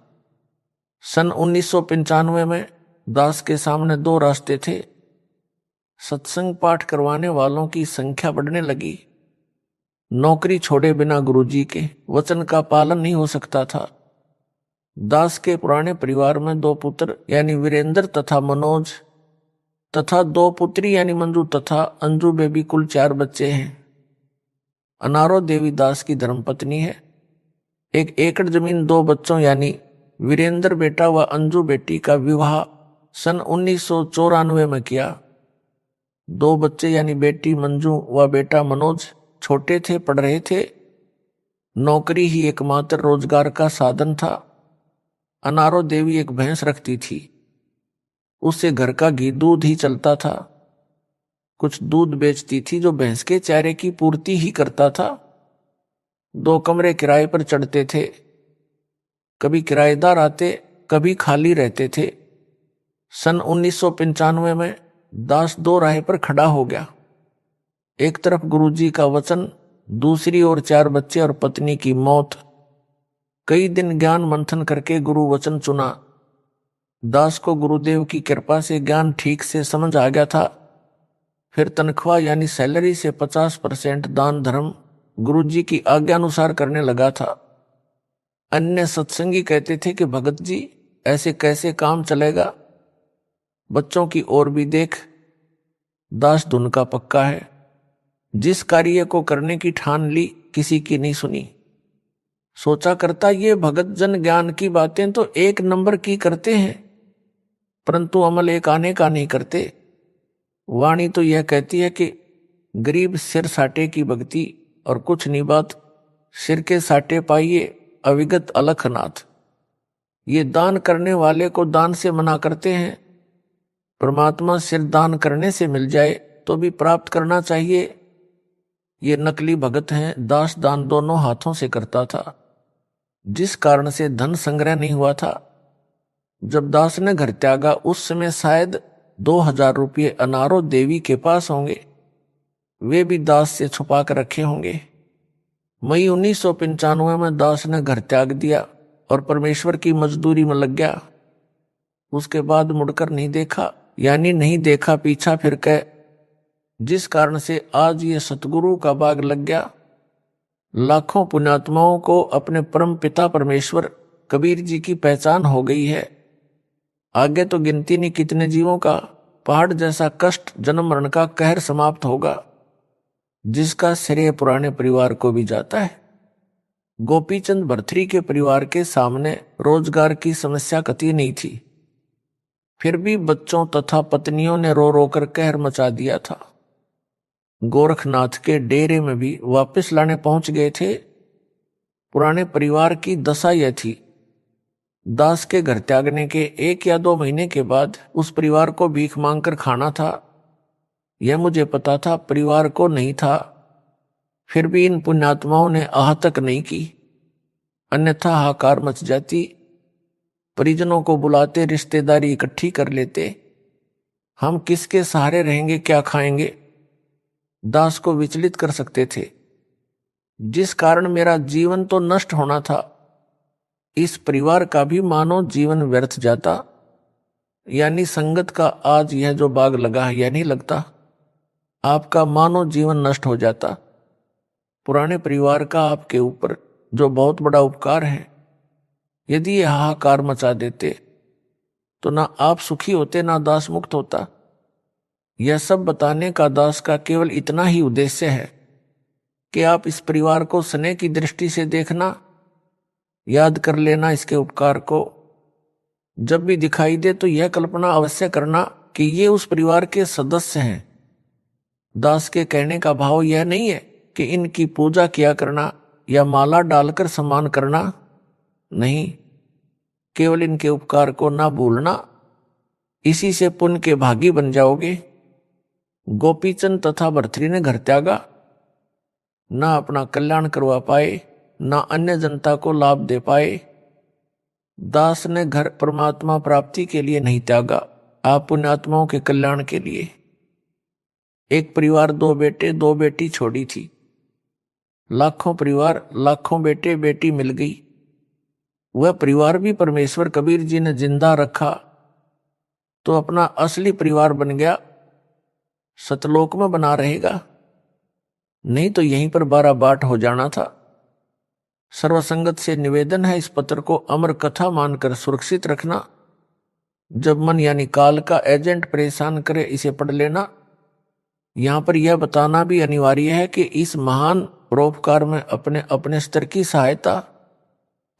सन 1995 में दास के सामने 2 रास्ते थे। सत्संग पाठ करवाने वालों की संख्या बढ़ने लगी। नौकरी छोड़े बिना गुरुजी के वचन का पालन नहीं हो सकता था। दास के पुराने परिवार में 2 पुत्र यानी वीरेंद्र तथा मनोज तथा 2 पुत्री यानी मंजू तथा अंजू बेबी, कुल 4 बच्चे हैं। अनारो देवी दास की धर्मपत्नी है। 1 एकड़ जमीन 2 बच्चों यानी वीरेंद्र बेटा व अंजू बेटी का विवाह सन 1994 में किया। 2 बच्चे यानी बेटी मंजू व बेटा मनोज छोटे थे, पढ़ रहे थे। नौकरी ही एकमात्र रोजगार का साधन था। अनारो देवी एक भैंस रखती थी, उससे घर का घी दूध ही चलता था। कुछ दूध बेचती थी जो भैंस के चारे की पूर्ति ही करता था। 2 कमरे किराए पर चढ़ते थे। कभी किराएदार आते, कभी खाली रहते थे। सन 1995 में दास 2 राह पर खड़ा हो गया। एक तरफ गुरुजी का वचन, दूसरी ओर 4 बच्चे और पत्नी की मौत। कई दिन ज्ञान मंथन करके गुरु वचन चुना। दास को गुरुदेव की कृपा से ज्ञान ठीक से समझ आ गया था। फिर तनख्वाह यानी सैलरी से 50% दान धर्म गुरुजी की आज्ञा अनुसार करने लगा था। अन्य सत्संगी कहते थे कि भगत जी ऐसे कैसे काम चलेगा, बच्चों की ओर भी देख। दास धुन का पक्का है। जिस कार्य को करने की ठान ली, किसी की नहीं सुनी। सोचा करता ये भगत जन ज्ञान की बातें तो 1 नंबर की करते हैं, परंतु अमल एक आने का नहीं करते। वाणी तो यह कहती है कि गरीब सिर साटे की भक्ति और कुछ नहीं बात, सिर के साटे पाइए अविगत अलखनाथ। ये दान करने वाले को दान से मना करते हैं। परमात्मा सिर दान करने से मिल जाए तो भी प्राप्त करना चाहिए। ये नकली भगत हैं। दास दान दोनों हाथों से करता था, जिस कारण से धन संग्रह नहीं हुआ था। जब दास ने घर त्यागा उस समय शायद 2000 रुपये अनारो देवी के पास होंगे। वे भी दास से छुपा कर रखे होंगे। मई 1995 में दास ने घर त्याग दिया और परमेश्वर की मजदूरी में लग गया। उसके बाद मुड़कर नहीं देखा। यानी नहीं देखा पीछा फिर के, जिस कारण से आज ये सतगुरु का बाग लग गया। लाखों पुण्यात्माओं को अपने परम पिता परमेश्वर कबीर जी की पहचान हो गई है। आगे तो गिनती नहीं कितने जीवों का पहाड़ जैसा कष्ट जन्म मरण का कहर समाप्त होगा, जिसका श्रेय पुराने परिवार को भी जाता है। गोपीचंद भर्तृहरि के परिवार के सामने रोजगार की समस्या कतई नहीं थी, फिर भी बच्चों तथा पत्नियों ने रो रो कर कहर मचा दिया था। गोरखनाथ के डेरे में भी वापस लाने पहुंच गए थे। पुराने परिवार की दशा यह थी, दास के घर त्यागने के 1 या 2 महीने के बाद उस परिवार को भीख मांगकर खाना था। यह मुझे पता था, परिवार को नहीं था। फिर भी इन पुण्यात्माओं ने आह तक नहीं की, अन्यथा हाहाकार मच जाती। परिजनों को बुलाते, रिश्तेदारी इकट्ठी कर लेते। हम किसके सहारे रहेंगे, क्या खाएंगे, दास को विचलित कर सकते थे, जिस कारण मेरा जीवन तो नष्ट होना था, इस परिवार का भी मानो जीवन व्यर्थ जाता। यानी संगत का आज यह जो बाग लगा है, यह नहीं लगता, आपका मानो जीवन नष्ट हो जाता। पुराने परिवार का आपके ऊपर जो बहुत बड़ा उपकार है, यदि यह हाहाकार मचा देते तो ना आप सुखी होते, ना दास मुक्त होता। यह सब बताने का दास का केवल इतना ही उद्देश्य है कि आप इस परिवार को स्नेह की दृष्टि से देखना, याद कर लेना इसके उपकार को। जब भी दिखाई दे तो यह कल्पना अवश्य करना कि ये उस परिवार के सदस्य हैं। दास के कहने का भाव यह नहीं है कि इनकी पूजा किया करना या माला डालकर सम्मान करना, नहीं, केवल इनके उपकार को ना भूलना, इसी से पुण्य के भागी बन जाओगे। गोपीचंद तथा भर्तृहरि ने घर त्यागा, ना अपना कल्याण करवा पाए, ना अन्य जनता को लाभ दे पाए। दास ने घर परमात्मा प्राप्ति के लिए नहीं त्यागा, आप पुण्यात्माओं के कल्याण के लिए। एक परिवार 2 बेटे 2 बेटी छोड़ी थी, लाखों परिवार लाखों बेटे बेटी मिल गई। वह परिवार भी परमेश्वर कबीर जी ने जिंदा रखा तो अपना असली परिवार बन गया, सतलोक में बना रहेगा, नहीं तो यहीं पर 12 बाट हो जाना था। सर्वसंगत से निवेदन है, इस पत्र को अमर कथा मानकर सुरक्षित रखना। जब मन यानी काल का एजेंट परेशान करे, इसे पढ़ लेना। यहां पर यह बताना भी अनिवार्य है कि इस महान परोपकार में अपने अपने स्तर की सहायता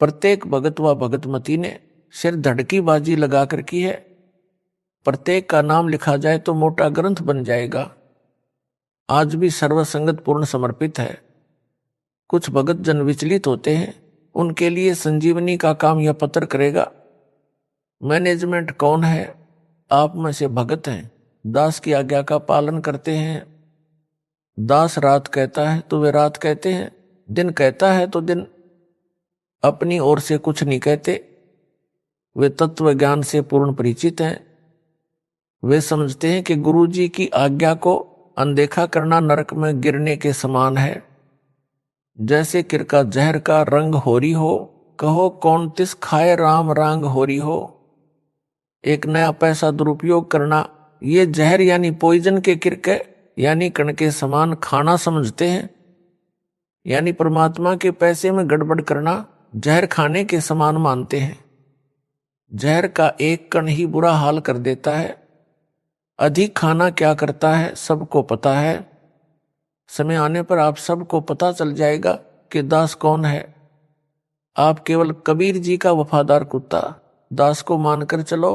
प्रत्येक भगत व भगतमती ने सिर धड़की बाजी लगाकर की है। प्रत्येक का नाम लिखा जाए तो मोटा ग्रंथ बन जाएगा। आज भी सर्वसंगत पूर्ण समर्पित है। कुछ भगत जन विचलित होते हैं, उनके लिए संजीवनी का काम यह पत्र करेगा। मैनेजमेंट कौन है? आप में से भगत हैं, दास की आज्ञा का पालन करते हैं। दास रात कहता है तो वे रात कहते हैं, दिन कहता है तो दिन, अपनी ओर से कुछ नहीं कहते। वे तत्व ज्ञान से पूर्ण परिचित हैं। वे समझते हैं कि गुरु जी की आज्ञा को अनदेखा करना नरक में गिरने के समान है। जैसे किरका जहर का रंग होरी हो, कहो कौन तिस खाए राम रांग होरी हो। एक नया पैसा दुरुपयोग करना, ये जहर यानी पॉइजन के किरके यानी कण के समान खाना समझते हैं। यानी परमात्मा के पैसे में गड़बड़ करना जहर खाने के समान मानते हैं। जहर का एक कण ही बुरा हाल कर देता है। अधिक खाना क्या करता है सबको पता है। समय आने पर आप सबको पता चल जाएगा कि दास कौन है। आप केवल कबीर जी का वफादार कुत्ता दास को मानकर चलो,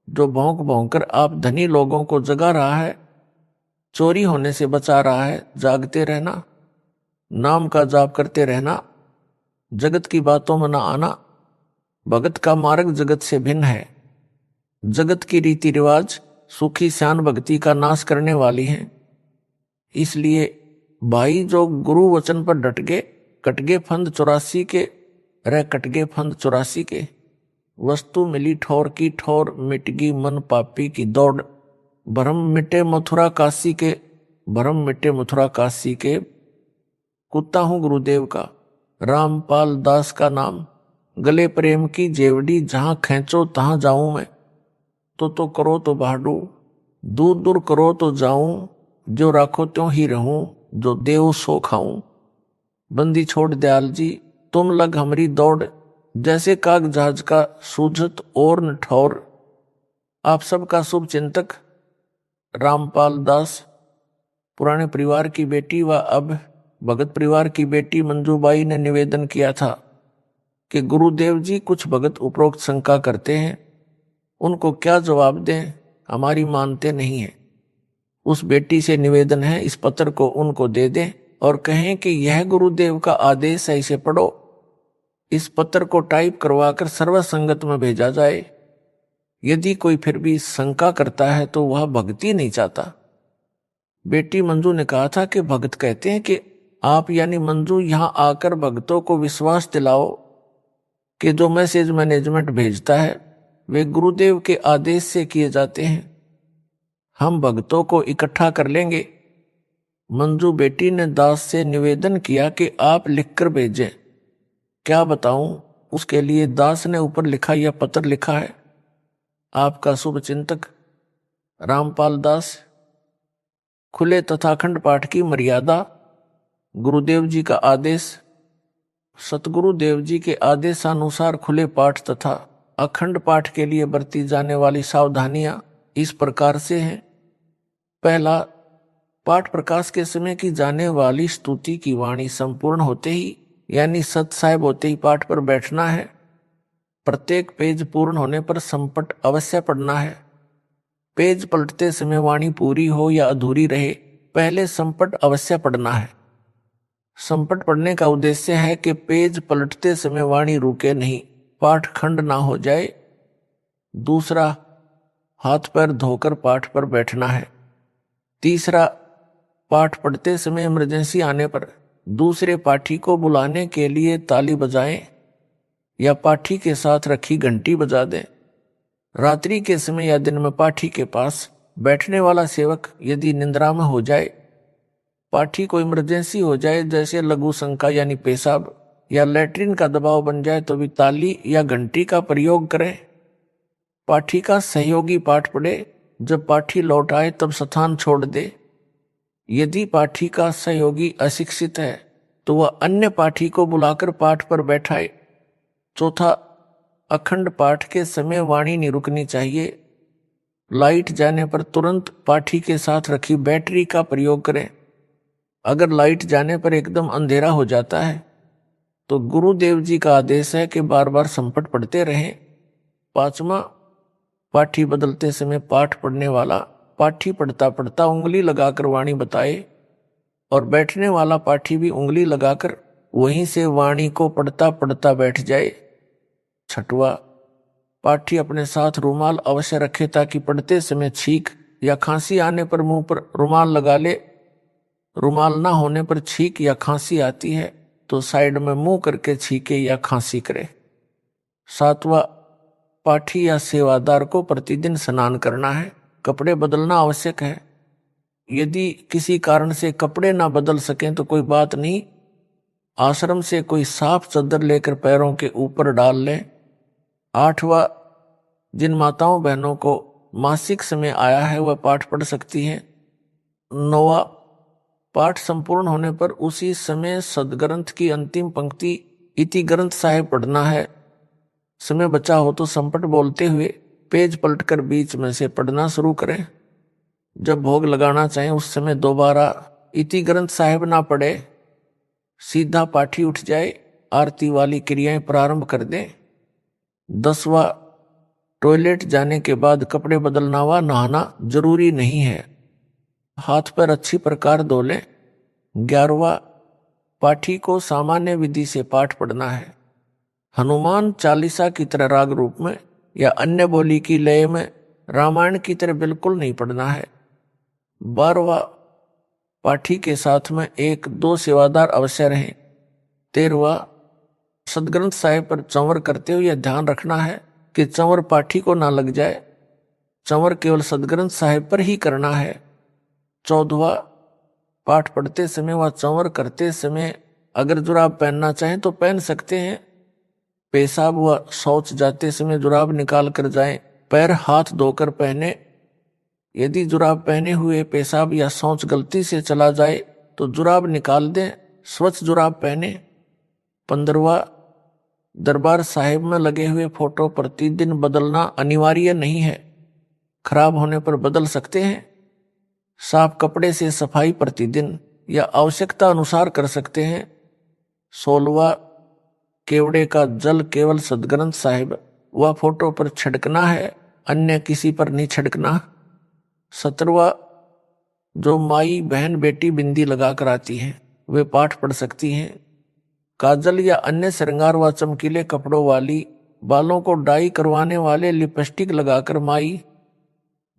जो भौंक भौंक कर आप धनी लोगों को जगा रहा है, चोरी होने से बचा रहा है। जागते रहना, नाम का जाप करते रहना, जगत की बातों में न आना। भगत का मार्ग जगत से भिन्न है। जगत की रीति रिवाज सुखी शान भक्ति का नाश करने वाली हैं। इसलिए भाई जो गुरु वचन पर डट गए, कट गए फंद 84 के, रह कट गए फंद 84 के। वस्तु मिली ठोर की ठोर, मिट गई मन पापी की दौड़। भरम मिटे मथुरा काशी के, भरम मिटे मथुरा काशी के। कुत्ता हूं गुरुदेव का, रामपाल दास का नाम। गले प्रेम की जेवड़ी, जहां खींचो तहां जाऊं मैं। तो करो तो बाडू, दूर दूर करो तो जाऊं, जो राखो त्यों ही रहूं, जो देव सो खाऊं। बंदी छोड़ दयाल जी, तुम लग हमरी दौड़, जैसे काग जहाज का सूझत और न ठौर। आप सबका शुभ चिंतक रामपाल दास, पुराने परिवार की बेटी व अब भगत परिवार की बेटी मंजूबाई ने निवेदन किया था कि गुरुदेव जी कुछ भगत उपरोक्त शंका करते हैं, उनको क्या जवाब दें, हमारी मानते नहीं है। उस बेटी से निवेदन है इस पत्र को उनको दे दें और कहें कि यह गुरुदेव का आदेश है, इसे पढ़ो। इस पत्र को टाइप करवाकर सर्व संगत में भेजा जाए। यदि कोई फिर भी शंका करता है तो वह भक्ति नहीं चाहता। बेटी मंजू ने कहा था कि भगत कहते हैं कि आप यानी मंजू यहां आकर भक्तों को विश्वास दिलाओ कि जो मैसेज मैनेजमेंट भेजता है वे गुरुदेव के आदेश से किए जाते हैं। हम भक्तों को इकट्ठा कर लेंगे। मंजू बेटी ने दास से निवेदन किया कि आप लिखकर भेजें। क्या बताऊं, उसके लिए दास ने ऊपर लिखा यह पत्र लिखा है। आपका शुभ चिंतक रामपाल दास। खुले तथा अखंड पाठ की मर्यादा। गुरुदेव जी का आदेश। सतगुरु देव जी के आदेशानुसार खुले पाठ तथा अखंड पाठ के लिए बरती जाने वाली सावधानियां इस प्रकार से हैं। पहला, पाठ प्रकाश के समय की जाने वाली स्तुति की वाणी संपूर्ण होते ही यानी सत साहिब होते ही पाठ पर बैठना है। प्रत्येक पेज पूर्ण होने पर संपट अवश्य पढ़ना है। पेज पलटते समय वाणी पूरी हो या अधूरी रहे, पहले संपट अवश्य पढ़ना है। संपट पढ़ने का उद्देश्य है कि पेज पलटते समय वाणी रुके नहीं, पाठ खंड ना हो जाए। दूसरा, हाथ पैर धोकर पाठ पर बैठना है। तीसरा, पाठ पढ़ते समय इमरजेंसी आने पर दूसरे पाठी को बुलाने के लिए ताली बजाएं या पाठी के साथ रखी घंटी बजा दें। रात्रि के समय या दिन में पाठी के पास बैठने वाला सेवक यदि निंद्रा में हो जाए, पाठी को इमरजेंसी हो जाए जैसे लघु शंका यानी पेशाब या लैट्रिन का दबाव बन जाए तो भी ताली या घंटी का प्रयोग करें। पाठी का सहयोगी पाठ पढ़े, जब पाठी लौट आए तब स्थान छोड़ दे। यदि पाठी का सहयोगी अशिक्षित है तो वह अन्य पाठी को बुलाकर पाठ पर बैठाए। चौथा, अखंड पाठ के समय वाणी नहीं रुकनी चाहिए। लाइट जाने पर तुरंत पाठी के साथ रखी बैटरी का प्रयोग करें। अगर लाइट जाने पर एकदम अंधेरा हो जाता है तो गुरुदेव जी का आदेश है कि बार बार संपट पढ़ते रहें। पांचवा, पाठी बदलते समय पाठ पढ़ने वाला पाठी पढ़ता पढ़ता उंगली लगाकर वाणी बताए और बैठने वाला पाठी भी उंगली लगाकर वहीं से वाणी को पढ़ता पढ़ता बैठ जाए। छठवा, पाठी अपने साथ रुमाल अवश्य रखे ताकि पढ़ते समय छींक या खांसी आने पर मुंह पर रुमाल लगा ले। रुमाल ना होने पर छींक या खांसी आती है तो साइड में मुंह करके छींके या खांसी करे। सातवां, पाठी या सेवादार को प्रतिदिन स्नान करना है, कपड़े बदलना आवश्यक है। यदि किसी कारण से कपड़े ना बदल सकें तो कोई बात नहीं, आश्रम से कोई साफ चादर लेकर पैरों के ऊपर डाल लें। आठवां, जिन माताओं बहनों को मासिक समय आया है वह पाठ पढ़ सकती हैं। नौवां, पाठ संपूर्ण होने पर उसी समय सदग्रंथ की अंतिम पंक्ति इति ग्रंथ साहिब पढ़ना है। समय बचा हो तो संपट बोलते हुए पेज पलटकर बीच में से पढ़ना शुरू करें। जब भोग लगाना चाहें उस समय दोबारा इति ग्रंथ साहिब ना पढ़े, सीधा पाठी उठ जाए, आरती वाली क्रियाएं प्रारंभ कर दें। 10वां, टॉयलेट जाने के बाद कपड़े बदलना व नहाना जरूरी नहीं है, हाथ पैर अच्छी प्रकार धो लें। 11वां, पाठी को सामान्य विधि से पाठ पढ़ना है, हनुमान चालीसा की तरह राग रूप में या अन्य बोली की लय में, रामायण की तरह बिल्कुल नहीं पढ़ना है। 12वां, पाठी के साथ में 1-2 सेवादार अवश्य रहें। 13वां, सदग्रंथ साहिब पर चंवर करते हुए यह ध्यान रखना है कि चंवर पाठी को ना लग जाए, चंवर केवल सदग्रंथ साहिब पर ही करना है। 14वां, पाठ पढ़ते समय व चंवर करते समय अगर जुराब पहनना चाहें तो पहन सकते हैं। पेशाब व शौच जाते समय जुराब निकाल कर जाएं, पैर हाथ धोकर पहने। यदि जुराब पहने हुए पेशाब या शौच गलती से चला जाए तो जुराब निकाल दें, स्वच्छ जुराब पहने। 15वां, दरबार साहिब में लगे हुए फोटो प्रतिदिन बदलना अनिवार्य नहीं है, खराब होने पर बदल सकते हैं। साफ कपड़े से सफाई प्रतिदिन या आवश्यकता अनुसार कर सकते हैं। 16वां, केवड़े का जल केवल सदग्रंथ साहिब व फोटो पर छिड़कना है, अन्य किसी पर नहीं छिड़कना। 17वां, जो माई बहन बेटी बिंदी लगाकर आती हैं वे पाठ पढ़ सकती हैं। काजल या अन्य श्रृंगार व चमकीले कपड़ों वाली, बालों को डाई करवाने वाले लिपस्टिक लगाकर माई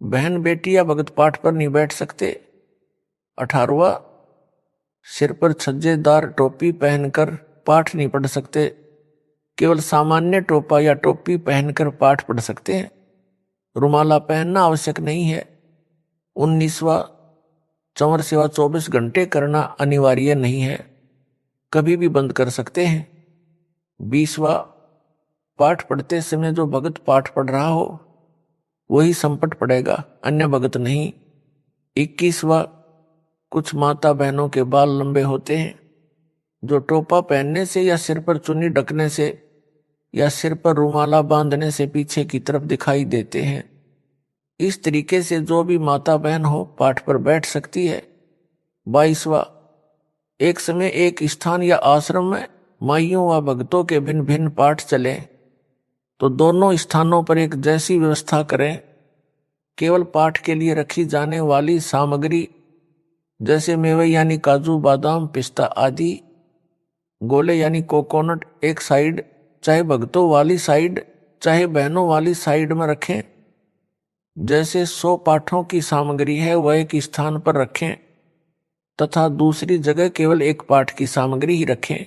बहन बेटी या भगत पाठ पर नहीं बैठ सकते। 18वां, सिर पर छज्जेदार टोपी पहनकर पाठ नहीं पढ़ सकते, केवल सामान्य टोपा या टोपी पहनकर पाठ पढ़ सकते हैं। रुमाला पहनना आवश्यक नहीं है। 19वां, चंवर सेवा 24 घंटे करना अनिवार्य नहीं है, कभी भी बंद कर सकते हैं। 20वां, पाठ पढ़ते समय जो भगत पाठ पढ़ रहा हो वही संपट पड़ेगा, अन्य भगत नहीं। 21वां, कुछ माता बहनों के बाल लंबे होते हैं जो टोपा पहनने से या सिर पर चुन्नी ढकने से या सिर पर रुमाला बांधने से पीछे की तरफ दिखाई देते हैं। इस तरीके से जो भी माता बहन हो पाठ पर बैठ सकती है। 22वां, एक समय एक स्थान या आश्रम में माइयों व भक्तों के भिन्न भिन्न पाठ चले तो दोनों स्थानों पर एक जैसी व्यवस्था करें। केवल पाठ के लिए रखी जाने वाली सामग्री जैसे मेवे यानी काजू बादाम पिस्ता आदि, गोले यानी कोकोनट एक साइड, चाहे भक्तों वाली साइड चाहे बहनों वाली साइड में रखें। जैसे 100 पाठों की सामग्री है वह एक स्थान पर रखें तथा दूसरी जगह केवल एक पाठ की सामग्री ही रखें।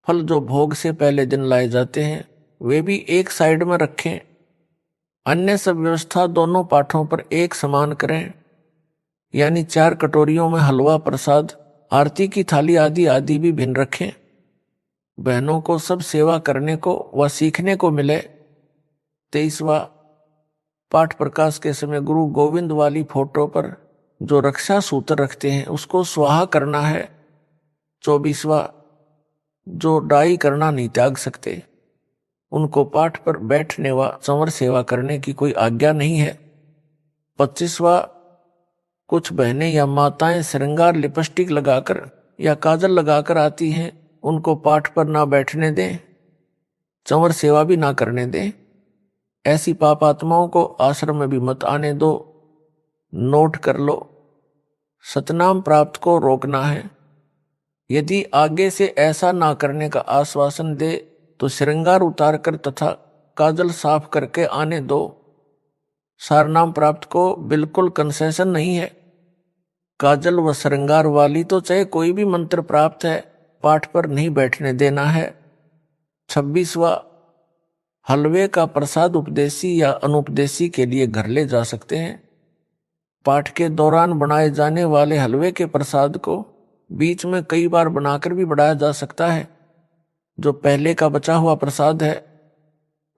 फल जो भोग से पहले दिन लाए जाते हैं वे भी एक साइड में रखें। अन्य सब व्यवस्था दोनों पाठों पर एक समान करें, यानी 4 कटोरियों में हलवा प्रसाद आरती की थाली आदि आदि भी भिन्न रखें। बहनों को सब सेवा करने को व सीखने को मिले। 23वां, पाठ प्रकाश के समय गुरु गोविंद वाली फोटो पर जो रक्षा सूत्र रखते हैं उसको स्वाहा करना है। 24वां, जो डाई करना नहीं त्याग सकते उनको पाठ पर बैठने व चंवर सेवा करने की कोई आज्ञा नहीं है। 25वां, कुछ बहनें या माताएं श्रृंगार लिपस्टिक लगाकर या काजल लगाकर आती हैं, उनको पाठ पर ना बैठने दें, चंवर सेवा भी ना करने दें। ऐसी पाप आत्माओं को आश्रम में भी मत आने दो। नोट कर लो, सतनाम प्राप्त को रोकना है। यदि आगे से ऐसा ना करने का आश्वासन दे तो श्रृंगार उतार कर तथा काजल साफ करके आने दो। सारनाम प्राप्त को बिल्कुल कंसेशन नहीं है। काजल व श्रृंगार वाली तो चाहे कोई भी मंत्र प्राप्त है पाठ पर नहीं बैठने देना है। 26वां, हलवे का प्रसाद उपदेशी या अनुपदेशी के लिए घर ले जा सकते हैं। पाठ के दौरान बनाए जाने वाले हलवे के प्रसाद को बीच में कई बार बनाकर भी बढ़ाया जा सकता है। जो पहले का बचा हुआ प्रसाद है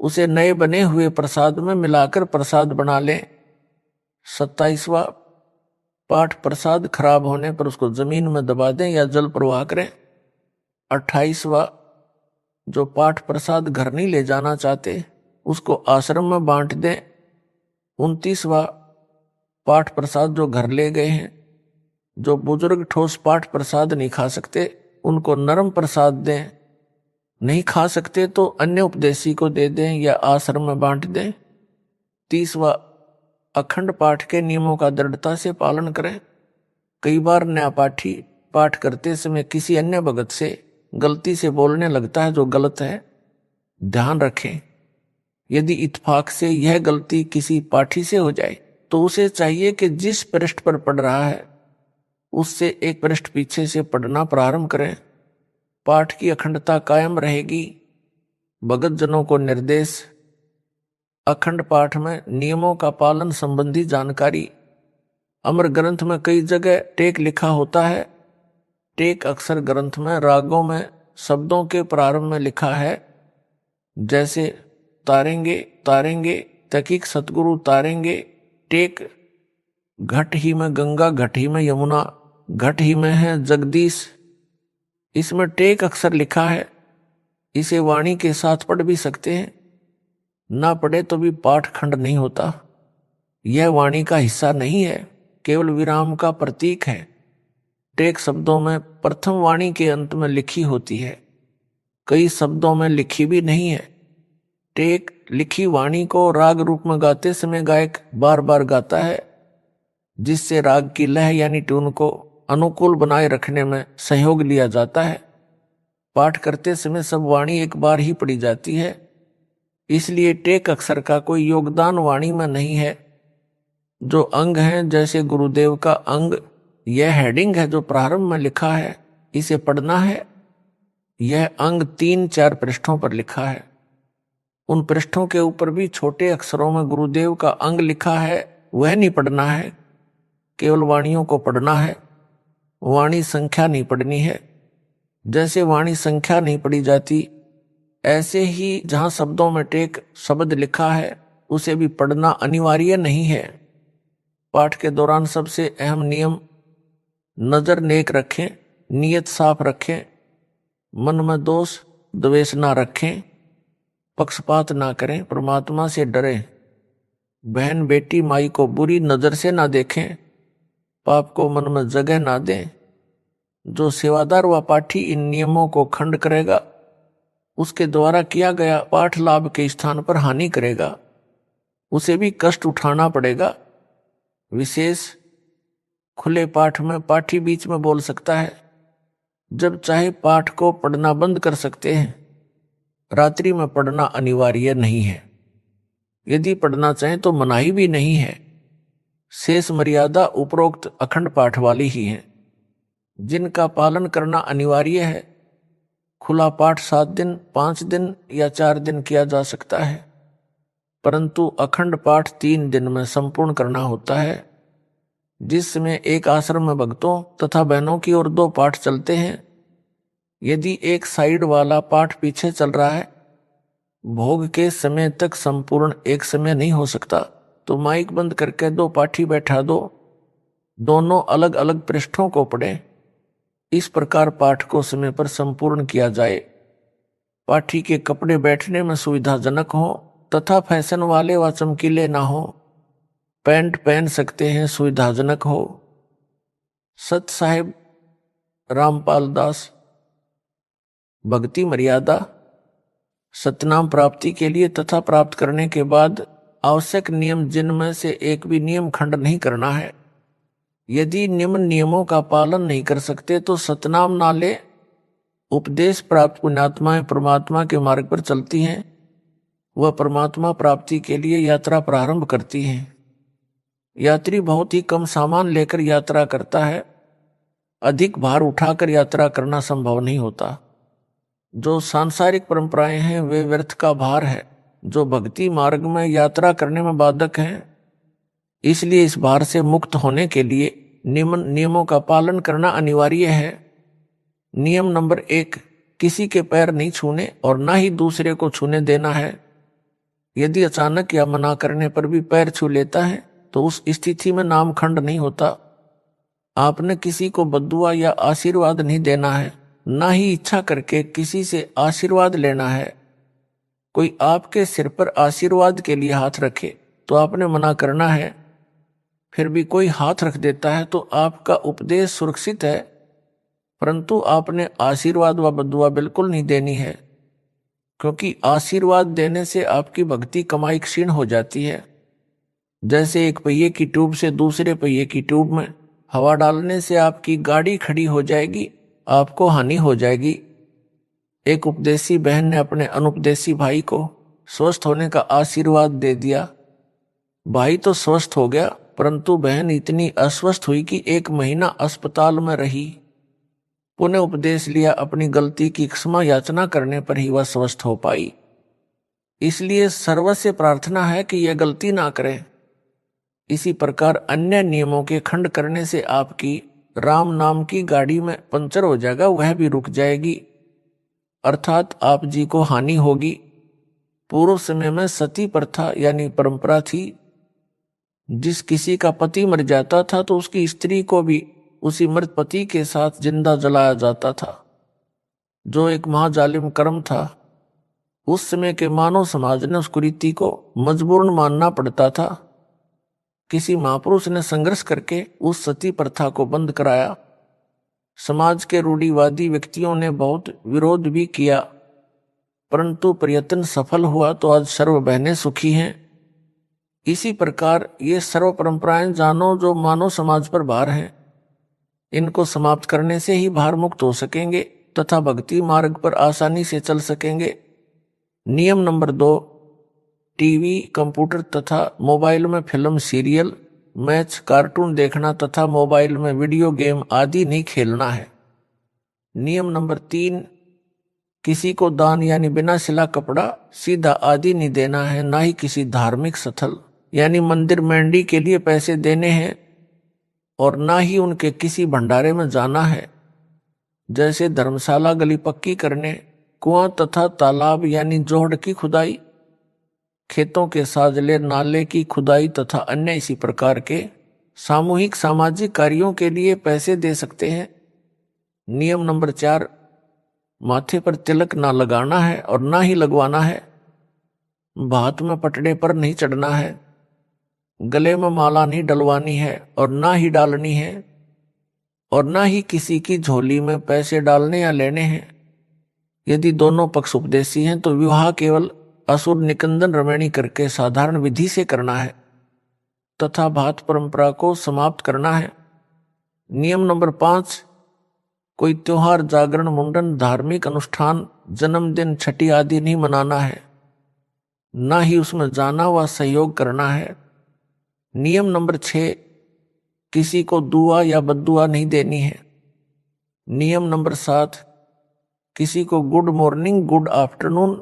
उसे नए बने हुए प्रसाद में मिलाकर प्रसाद बना लें। 27वां, पाठ प्रसाद खराब होने पर उसको जमीन में दबा दें या जल प्रवाह करें। 28वां, जो पाठ प्रसाद घर नहीं ले जाना चाहते उसको आश्रम में बांट दें। 29वां, पाठ प्रसाद जो घर ले गए हैं, जो बुजुर्ग ठोस पाठ प्रसाद नहीं खा सकते उनको नरम प्रसाद दें, नहीं खा सकते तो अन्य उपदेशी को दे दें या आश्रम में बांट दें। 30वां, अखंड पाठ के नियमों का दृढ़ता से पालन करें। कई बार नया पाठी पाठ करते समय किसी अन्य भगत से गलती से बोलने लगता है जो गलत है, ध्यान रखें। यदि इत्तेफाक से यह गलती किसी पाठी से हो जाए तो उसे चाहिए कि जिस पृष्ठ पर पढ़ रहा है उससे एक पृष्ठ पीछे से पढ़ना प्रारंभ करें। पाठ की अखंडता कायम रहेगी। भगत जनों को निर्देश, अखंड पाठ में नियमों का पालन संबंधी जानकारी। अमर ग्रंथ में कई जगह टेक लिखा होता है। टेक अक्सर ग्रंथ में रागों में शब्दों के प्रारंभ में लिखा है, जैसे तारेंगे तारेंगे तकीक सतगुरु उतारेंगे। टेक घट ही में गंगा, घट ही में यमुना, घट ही में है जगदीश। इसमें टेक अक्षर लिखा है। इसे वाणी के साथ पढ़ भी सकते हैं, ना पढ़े तो भी पाठ खंड नहीं होता। यह वाणी का हिस्सा नहीं है, केवल विराम का प्रतीक है। टेक शब्दों में प्रथम वाणी के अंत में लिखी होती है, कई शब्दों में लिखी भी नहीं है। टेक लिखी वाणी को राग रूप में गाते समय गायक बार बार गाता है, जिससे राग की लय यानी ट्यून को अनुकूल बनाए रखने में सहयोग लिया जाता है। पाठ करते समय सब वाणी एक बार ही पढ़ी जाती है, इसलिए टेक अक्षर का कोई योगदान वाणी में नहीं है। जो अंग है, जैसे गुरुदेव का अंग, यह हेडिंग है जो प्रारंभ में लिखा है, इसे पढ़ना है। यह अंग 3-4 पृष्ठों पर लिखा है। उन पृष्ठों के ऊपर भी छोटे अक्षरों में गुरुदेव का अंग लिखा है, वह नहीं पढ़ना है, केवल वाणियों को पढ़ना है। वाणी संख्या नहीं पढ़नी है। जैसे वाणी संख्या नहीं पढ़ी जाती, ऐसे ही जहां शब्दों में टेक शब्द लिखा है उसे भी पढ़ना अनिवार्य नहीं है। पाठ के दौरान सबसे अहम नियम, नजर नेक रखें, नियत साफ रखें, मन में दोष द्वेष ना रखें, पक्षपात ना करें, परमात्मा से डरें, बहन बेटी माई को बुरी नजर से ना देखें, पाप को मन में जगह ना दें। जो सेवादार व पाठी इन नियमों को खंड करेगा, उसके द्वारा किया गया पाठ लाभ के स्थान पर हानि करेगा, उसे भी कष्ट उठाना पड़ेगा। विशेष खुले पाठ में पाठी बीच में बोल सकता है, जब चाहे पाठ को पढ़ना बंद कर सकते हैं। रात्रि में पढ़ना अनिवार्य नहीं है, यदि पढ़ना चाहें तो मनाही भी नहीं है। शेष मर्यादा उपरोक्त अखंड पाठ वाली ही है, जिनका पालन करना अनिवार्य है। खुला पाठ 7 दिन, 5 दिन या 4 दिन किया जा सकता है, परंतु अखंड पाठ 3 दिन में संपूर्ण करना होता है, जिसमें एक आश्रम में भक्तों तथा बहनों की ओर 2 पाठ चलते हैं। यदि एक साइड वाला पाठ पीछे चल रहा है, भोग के समय तक संपूर्ण एक समय नहीं हो सकता, तो माइक बंद करके 2 पाठी बैठा दो, दोनों अलग अलग पृष्ठों को पढ़ें। इस प्रकार पाठ को समय पर संपूर्ण किया जाए। पाठी के कपड़े बैठने में सुविधाजनक हो तथा फैशन वाले व चमकीले ना हो। पैंट पहन सकते हैं, सुविधाजनक हो। सत साहिब रामपाल दास। भक्ति मर्यादा। सतनाम प्राप्ति के लिए तथा प्राप्त करने के बाद आवश्यक नियम, जिनमें से एक भी नियम खंड नहीं करना है। यदि निम्न नियमों का पालन नहीं कर सकते तो सतनाम ना ले। उपदेश प्राप्त पुण्यात्माएं परमात्मा के मार्ग पर चलती हैं, वह परमात्मा प्राप्ति के लिए यात्रा प्रारंभ करती हैं। यात्री बहुत ही कम सामान लेकर यात्रा करता है, अधिक भार उठाकर यात्रा करना संभव नहीं होता। जो सांसारिक परंपराएं हैं वे व्यर्थ का भार है, जो भक्ति मार्ग में यात्रा करने में बाधक हैं। इसलिए इस भार से मुक्त होने के लिए निम्न नियमों का पालन करना अनिवार्य है। नियम नंबर 1, किसी के पैर नहीं छूने और ना ही दूसरे को छूने देना है। यदि अचानक या मना करने पर भी पैर छू लेता है तो उस स्थिति में नामखंड नहीं होता। आपने किसी को बद्दुआ या आशीर्वाद नहीं देना है, ना ही इच्छा करके किसी से आशीर्वाद लेना है। कोई आपके सिर पर आशीर्वाद के लिए हाथ रखे तो आपने मना करना है, फिर भी कोई हाथ रख देता है तो आपका उपदेश सुरक्षित है, परंतु आपने आशीर्वाद व बद्दुआ बिल्कुल नहीं देनी है, क्योंकि आशीर्वाद देने से आपकी भक्ति कमाई क्षीण हो जाती है। जैसे एक पहिए की ट्यूब से दूसरे पहिए की ट्यूब में हवा डालने से आपकी गाड़ी खड़ी हो जाएगी, आपको हानि हो जाएगी। एक उपदेशी बहन ने अपने अनुपदेशी भाई को स्वस्थ होने का आशीर्वाद दे दिया। भाई तो स्वस्थ हो गया, परंतु बहन इतनी अस्वस्थ हुई कि 1 महीना अस्पताल में रही। पुनः उपदेश लिया, अपनी गलती की क्षमा याचना करने पर ही वह स्वस्थ हो पाई। इसलिए सर्वस्य प्रार्थना है कि यह गलती ना करें। इसी प्रकार अन्य नियमों के खंड करने से आपकी राम नाम की गाड़ी में पंचर हो जाएगा, वह भी रुक जाएगी, अर्थात आप जी को हानि होगी। पूर्व समय में सती प्रथा यानी परंपरा थी। जिस किसी का पति मर जाता था तो उसकी स्त्री को भी उसी मृत पति के साथ जिंदा जलाया जाता था, जो एक महाजालिम कर्म था। उस समय के मानव समाज ने उस कुरीति को मजबूरन मानना पड़ता था। किसी महापुरुष ने संघर्ष करके उस सती प्रथा को बंद कराया। समाज के रूढ़िवादी व्यक्तियों ने बहुत विरोध भी किया, परंतु प्रयत्न सफल हुआ तो आज सर्व बहनें सुखी हैं। इसी प्रकार ये सर्व परंपराएं जानो जो मानव समाज पर भार हैं, इनको समाप्त करने से ही भार मुक्त हो सकेंगे तथा भक्ति मार्ग पर आसानी से चल सकेंगे। नियम नंबर 2, टीवी, कंप्यूटर तथा मोबाइल में फिल्म, सीरियल, मैच, कार्टून देखना तथा मोबाइल में वीडियो गेम आदि नहीं खेलना है। नियम नंबर 3, किसी को दान यानी बिना सिला कपड़ा, सीधा आदि नहीं देना है, ना ही किसी धार्मिक स्थल यानी मंदिर मंडी के लिए पैसे देने हैं और ना ही उनके किसी भंडारे में जाना है, जैसे धर्मशाला गली पक्की करने, कुआं तथा तालाब यानी जोहड़ की खुदाई, खेतों के साजले, नाले की खुदाई तथा अन्य इसी प्रकार के सामूहिक सामाजिक कार्यों के लिए पैसे दे सकते हैं। नियम नंबर 4, माथे पर तिलक ना लगाना है और ना ही लगवाना है। भात में पटड़े पर नहीं चढ़ना है। गले में माला नहीं डलवानी है और ना ही डालनी है, और ना ही किसी की झोली में पैसे डालने या लेने हैं। यदि दोनों पक्ष उपदेशी हैं तो विवाह केवल असुर निकंदन रमणी करके साधारण विधि से करना है तथा भात परंपरा को समाप्त करना है। नियम नंबर 5, कोई त्योहार, जागरण, मुंडन, धार्मिक अनुष्ठान, जन्मदिन, छठी आदि नहीं मनाना है, ना ही उसमें जाना व सहयोग करना है। नियम नंबर 6, किसी को दुआ या बद्दुआ नहीं देनी है। नियम नंबर 7, किसी को good morning, good afternoon,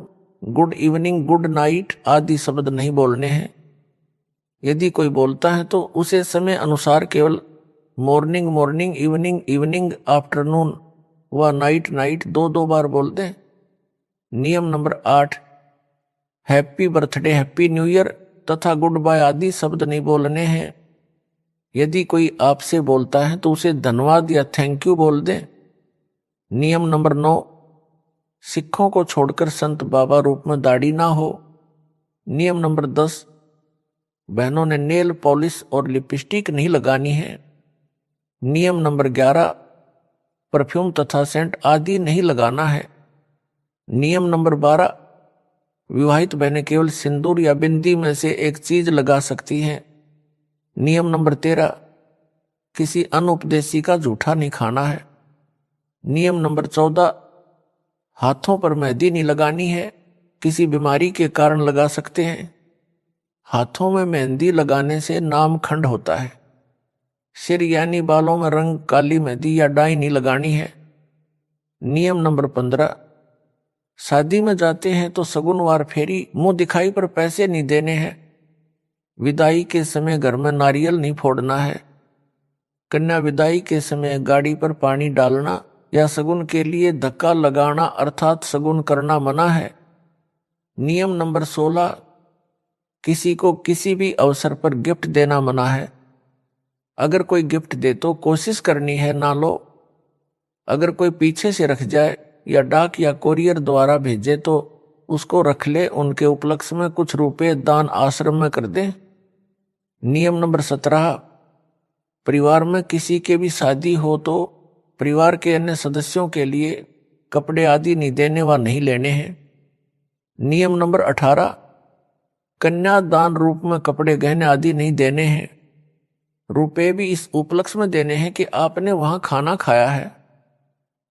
good evening, good night आदि शब्द नहीं बोलने हैं। यदि कोई बोलता है तो उसे समय अनुसार केवल morning morning, evening evening, afternoon व नाइट नाइट 2-2 बार बोल दें। नियम number 8, happy birthday, happy new year तथा गुड बाय आदि शब्द नहीं बोलने हैं। यदि कोई आपसे बोलता है तो उसे धन्यवाद या थैंक यू बोल दें। नियम नंबर 9, सिखों को छोड़कर संत बाबा रूप में दाढ़ी ना हो। नियम नंबर 10, बहनों ने नेल पॉलिश और लिपस्टिक नहीं लगानी है। नियम नंबर 11, परफ्यूम तथा सेंट आदि नहीं लगाना है। नियम नंबर 12, विवाहित बहनें केवल सिंदूर या बिंदी में से एक चीज लगा सकती हैं। नियम नंबर 13, किसी अनुपदेशी का जूठा नहीं खाना है। नियम नंबर 14, हाथों पर मेहंदी नहीं लगानी है, किसी बीमारी के कारण लगा सकते हैं। हाथों में मेहंदी लगाने से नाम खंड होता है। सिर यानी बालों में रंग, काली मेहंदी या डाई नहीं लगानी है। नियम नंबर 15, शादी में जाते हैं तो सगुनवार फेरी, मुंह दिखाई पर पैसे नहीं देने हैं। विदाई के समय घर में नारियल नहीं फोड़ना है। कन्या विदाई के समय गाड़ी पर पानी डालना या शगुन के लिए धक्का लगाना अर्थात शगुन करना मना है। नियम नंबर 16, किसी को किसी भी अवसर पर गिफ्ट देना मना है। अगर कोई गिफ्ट दे तो कोशिश करनी है ना लो। अगर कोई पीछे से रख जाए या डाक या कोरियर द्वारा भेजे तो उसको रख ले, उनके उपलक्ष्य में कुछ रुपए दान आश्रम में कर दे। नियम नंबर 17, परिवार में किसी के भी शादी हो तो परिवार के अन्य सदस्यों के लिए कपड़े आदि नहीं देने व नहीं लेने हैं। नियम नंबर 18, कन्या दान रूप में कपड़े गहने आदि नहीं देने हैं। रुपए भी इस उपलक्ष्य में देने हैं कि आपने वहां खाना खाया है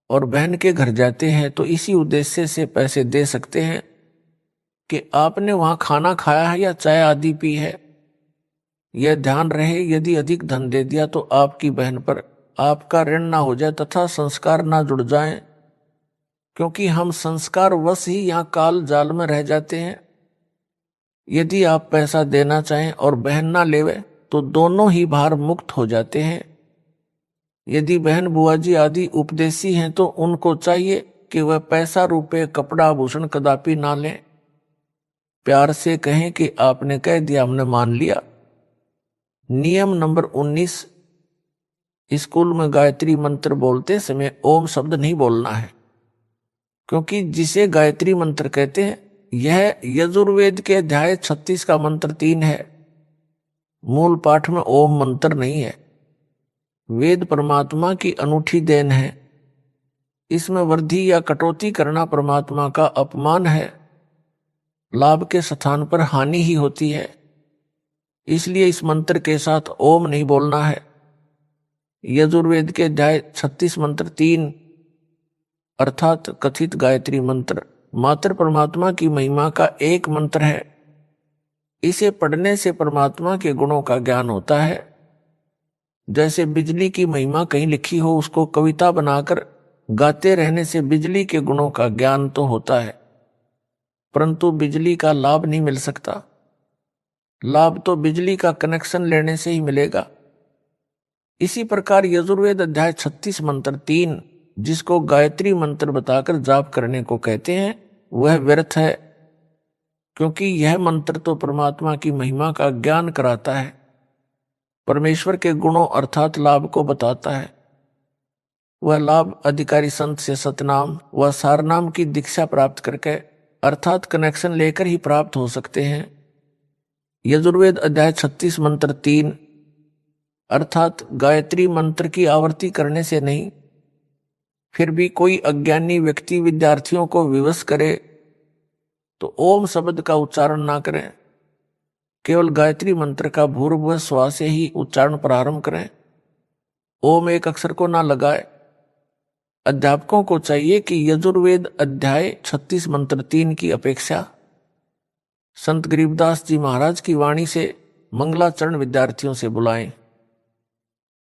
और बहन के घर जाते हैं तो इसी उद्देश्य से पैसे दे सकते हैं कि आपने वहां खाना खाया है या चाय आदि पी है। यह ध्यान रहे, यदि अधिक धन दे दिया तो आपकी बहन पर आपका ऋण ना हो जाए तथा संस्कार ना जुड़ जाएं, क्योंकि हम संस्कार वश ही यहाँ काल जाल में रह जाते हैं। यदि आप पैसा देना चाहें और बहन ना लेवे तो दोनों ही भार मुक्त हो जाते हैं। यदि बहन बुआ जी आदि उपदेशी हैं तो उनको चाहिए कि वह पैसा, रुपए, कपड़ा, आभूषण कदापि ना लें। प्यार से कहें कि आपने कह दिया, हमने मान लिया। नियम नंबर 19, स्कूल में गायत्री मंत्र बोलते समय ओम शब्द नहीं बोलना है, क्योंकि जिसे गायत्री मंत्र कहते हैं यह यजुर्वेद के अध्याय 36 का मंत्र 3 है। मूल पाठ में ओम मंत्र नहीं है। वेद परमात्मा की अनूठी देन है, इसमें वृद्धि या कटौती करना परमात्मा का अपमान है। लाभ के स्थान पर हानि ही होती है, इसलिए इस मंत्र के साथ ओम नहीं बोलना है। यजुर्वेद के अध्याय 36 मंत्र 3 अर्थात कथित गायत्री मंत्र मात्र परमात्मा की महिमा का एक मंत्र है। इसे पढ़ने से परमात्मा के गुणों का ज्ञान होता है। जैसे बिजली की महिमा कहीं लिखी हो, उसको कविता बनाकर गाते रहने से बिजली के गुणों का ज्ञान तो होता है, परंतु बिजली का लाभ नहीं मिल सकता। लाभ तो बिजली का कनेक्शन लेने से ही मिलेगा। इसी प्रकार यजुर्वेद अध्याय 36 मंत्र 3 जिसको गायत्री मंत्र बताकर जाप करने को कहते हैं, वह व्यर्थ है, क्योंकि यह मंत्र तो परमात्मा की महिमा का ज्ञान कराता है, परमेश्वर के गुणों अर्थात लाभ को बताता है। वह लाभ अधिकारी संत से सतनाम व सारनाम की दीक्षा प्राप्त करके अर्थात कनेक्शन लेकर ही प्राप्त हो सकते हैं। यजुर्वेद अध्याय 36 मंत्र 3 अर्थात गायत्री मंत्र की आवृत्ति करने से नहीं। फिर भी कोई अज्ञानी व्यक्ति विद्यार्थियों को विवश करे तो ओम शब्द का उच्चारण ना करें, केवल गायत्री मंत्र का भूर्भुव स्वा से ही उच्चारण प्रारंभ करें। ओम एक अक्षर को ना लगाए। अध्यापकों को चाहिए कि यजुर्वेद अध्याय 36 मंत्र 3 की अपेक्षा संत गरीबदास जी महाराज की वाणी से मंगलाचरण विद्यार्थियों से बुलाएं।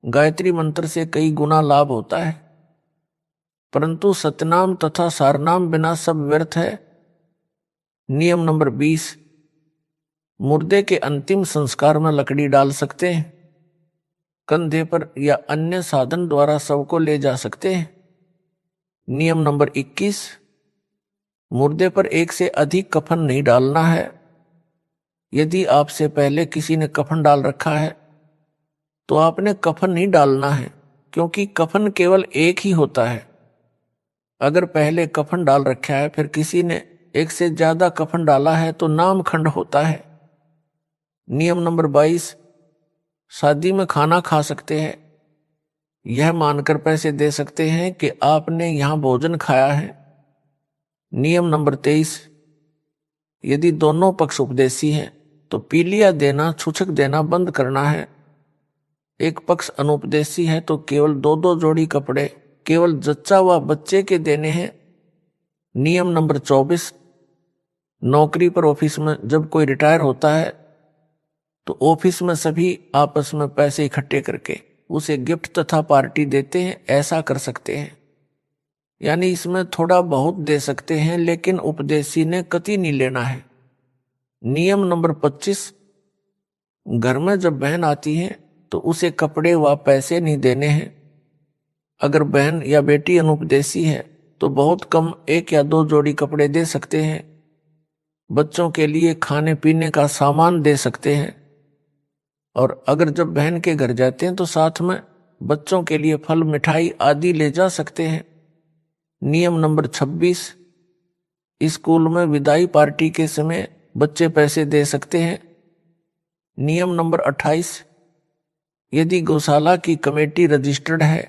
गायत्री मंत्र से कई गुना लाभ होता है, परंतु सतनाम तथा सारनाम बिना सब व्यर्थ है। नियम नंबर 20, मुर्दे के अंतिम संस्कार में लकड़ी डाल सकते हैं, कंधे पर या अन्य साधन द्वारा शव को ले जा सकते हैं। नियम नंबर 21, मुर्दे पर एक से अधिक कफन नहीं डालना है। यदि आपसे पहले किसी ने कफन डाल रखा है तो आपने कफन नहीं डालना है, क्योंकि कफन केवल एक ही होता है। अगर पहले कफन डाल रखा है फिर किसी ने एक से ज्यादा कफन डाला है तो नाम खंड होता है। नियम नंबर 22, शादी में खाना खा सकते हैं, यह मानकर पैसे दे सकते हैं कि आपने यहां भोजन खाया है। नियम नंबर 23, यदि दोनों पक्ष उपदेशी हैं तो पीलिया देना छूछक देना बंद करना है। एक पक्ष अनुपदेशी है तो केवल 2-2 जोड़ी कपड़े केवल जच्चा व बच्चे के देने हैं। नियम नंबर 24, नौकरी पर ऑफिस में जब कोई रिटायर होता है तो ऑफिस में सभी आपस में पैसे इकट्ठे करके उसे गिफ्ट तथा पार्टी देते हैं, ऐसा कर सकते हैं। यानी इसमें थोड़ा बहुत दे सकते हैं, लेकिन उपदेशी ने कतई नहीं लेना है। नियम नंबर 25, घर में जब बहन आती है तो उसे कपड़े व पैसे नहीं देने हैं। अगर बहन या बेटी अनुपदेशी है तो बहुत कम 1 या 2 जोड़ी कपड़े दे सकते हैं। बच्चों के लिए खाने पीने का सामान दे सकते हैं, और अगर जब बहन के घर जाते हैं तो साथ में बच्चों के लिए फल मिठाई आदि ले जा सकते हैं। नियम नंबर 26, स्कूल में विदाई पार्टी के समय बच्चे पैसे दे सकते हैं। नियम नंबर 28, यदि गौशाला की कमेटी रजिस्टर्ड है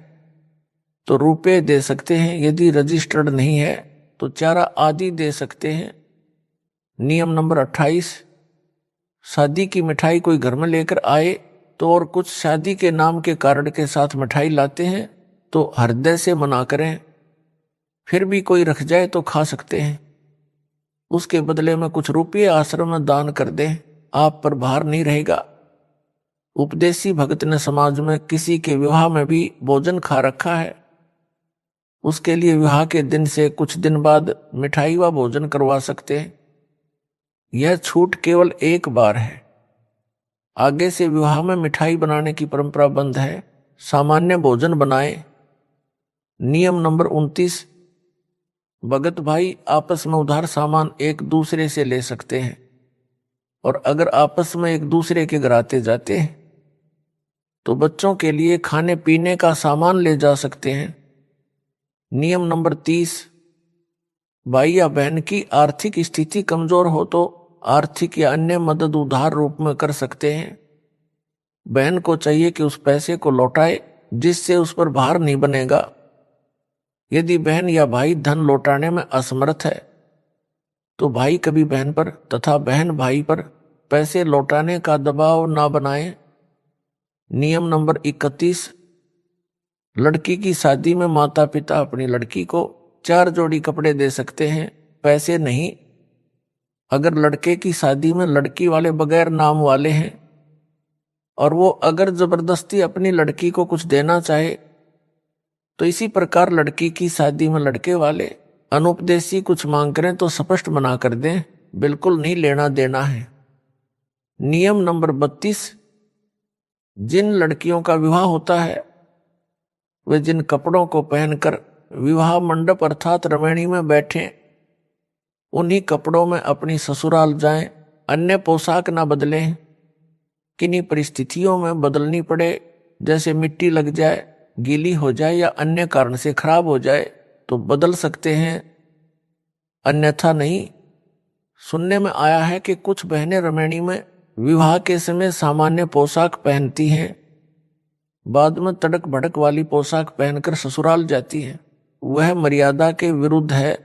तो रुपए दे सकते हैं, यदि रजिस्टर्ड नहीं है तो चारा आदि दे सकते हैं। नियम नंबर 28, शादी की मिठाई कोई घर में लेकर आए तो और कुछ शादी के नाम के कार्ड के साथ मिठाई लाते हैं तो हृदय से मना करें। फिर भी कोई रख जाए तो खा सकते हैं, उसके बदले में कुछ रुपये आश्रम में दान कर दें, आप पर भार नहीं रहेगा। उपदेशी भगत ने समाज में किसी के विवाह में भी भोजन खा रखा है, उसके लिए विवाह के दिन से कुछ दिन बाद मिठाई व भोजन करवा सकते हैं। यह छूट केवल एक बार है, आगे से विवाह में मिठाई बनाने की परंपरा बंद है, सामान्य भोजन बनाएं। नियम नंबर 29, भगत भाई आपस में उधार सामान एक दूसरे से ले सकते हैं, और अगर आपस में एक दूसरे के घर आते जाते हैं तो बच्चों के लिए खाने पीने का सामान ले जा सकते हैं। नियम नंबर 30, भाई या बहन की आर्थिक स्थिति कमजोर हो तो आर्थिक या अन्य मदद उधार रूप में कर सकते हैं। बहन को चाहिए कि उस पैसे को लौटाए जिससे उस पर भार नहीं बनेगा। यदि बहन या भाई धन लौटाने में असमर्थ है तो भाई कभी बहन पर तथा बहन भाई पर पैसे लौटाने का दबाव ना बनाए। नियम नंबर 31, लड़की की शादी में माता पिता अपनी लड़की को 4 जोड़ी कपड़े दे सकते हैं, पैसे नहीं। अगर लड़के की शादी में लड़की वाले बगैर नाम वाले हैं और वो अगर जबरदस्ती अपनी लड़की को कुछ देना चाहे तो इसी प्रकार लड़की की शादी में लड़के वाले अनुपदेशी कुछ मांग करें तो स्पष्ट मना कर दें, बिल्कुल नहीं लेना देना है। नियम नंबर 32, जिन लड़कियों का विवाह होता है वे जिन कपड़ों को पहनकर विवाह मंडप अर्थात रमणी में बैठें उन्हीं कपड़ों में अपनी ससुराल जाएं, अन्य पोशाक ना बदलें। किन्हीं परिस्थितियों में बदलनी पड़े, जैसे मिट्टी लग जाए, गीली हो जाए या अन्य कारण से खराब हो जाए तो बदल सकते हैं, अन्यथा नहीं। सुनने में आया है कि कुछ बहनें रमणी में विवाह के समय सामान्य पोशाक पहनती हैं, बाद में तड़क भड़क वाली पोशाक पहनकर ससुराल जाती हैं। वह मर्यादा के विरुद्ध है।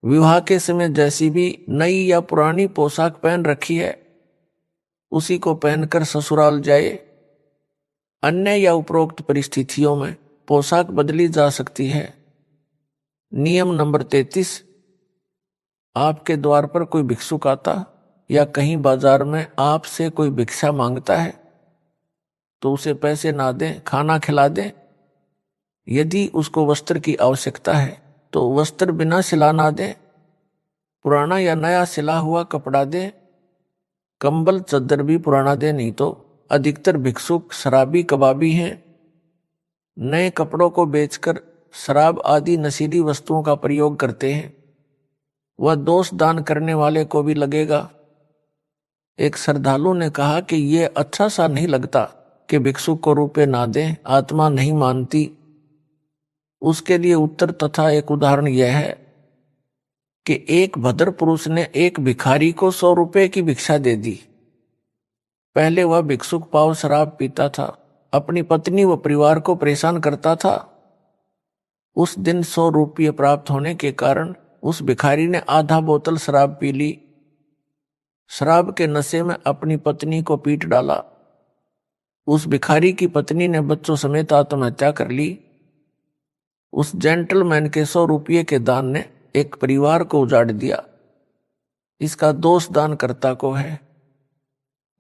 विवाह के समय जैसी भी नई या पुरानी पोशाक पहन रखी है उसी को पहनकर ससुराल जाए। अन्य या उपरोक्त परिस्थितियों में पोशाक बदली जा सकती है। नियम नंबर 33, आपके द्वार पर कोई भिक्षुक आता या कहीं बाजार में आपसे कोई भिक्षा मांगता है तो उसे पैसे ना दें, खाना खिला दें। यदि उसको वस्त्र की आवश्यकता है तो वस्त्र बिना सिला ना दें, पुराना या नया सिला हुआ कपड़ा दें। कंबल चद्दर भी पुराना दें, नहीं तो अधिकतर भिक्षुक शराबी कबाबी हैं। नए कपड़ों को बेचकर शराब आदि नशीली वस्तुओं का प्रयोग करते हैं। वह दोष दान करने वाले को भी लगेगा। एक श्रद्धालु ने कहा कि ये अच्छा सा नहीं लगता कि भिक्षुक को रुपए ना दें, आत्मा नहीं मानती। उसके लिए उत्तर तथा एक उदाहरण यह है कि एक भद्र पुरुष ने एक भिखारी को 100 रुपए की भिक्षा दे दी। पहले वह भिक्षुक पाव शराब पीता था, अपनी पत्नी व परिवार को परेशान करता था। उस दिन 100 रुपये प्राप्त होने के कारण उस भिखारी ने आधा बोतल शराब पी ली। शराब के नशे में अपनी पत्नी को पीट डाला। उस भिखारी की पत्नी ने बच्चों समेत आत्महत्या कर ली। उस जेंटलमैन के 100 रुपये के दान ने एक परिवार को उजाड़ दिया। इसका दोष दानकर्ता को है।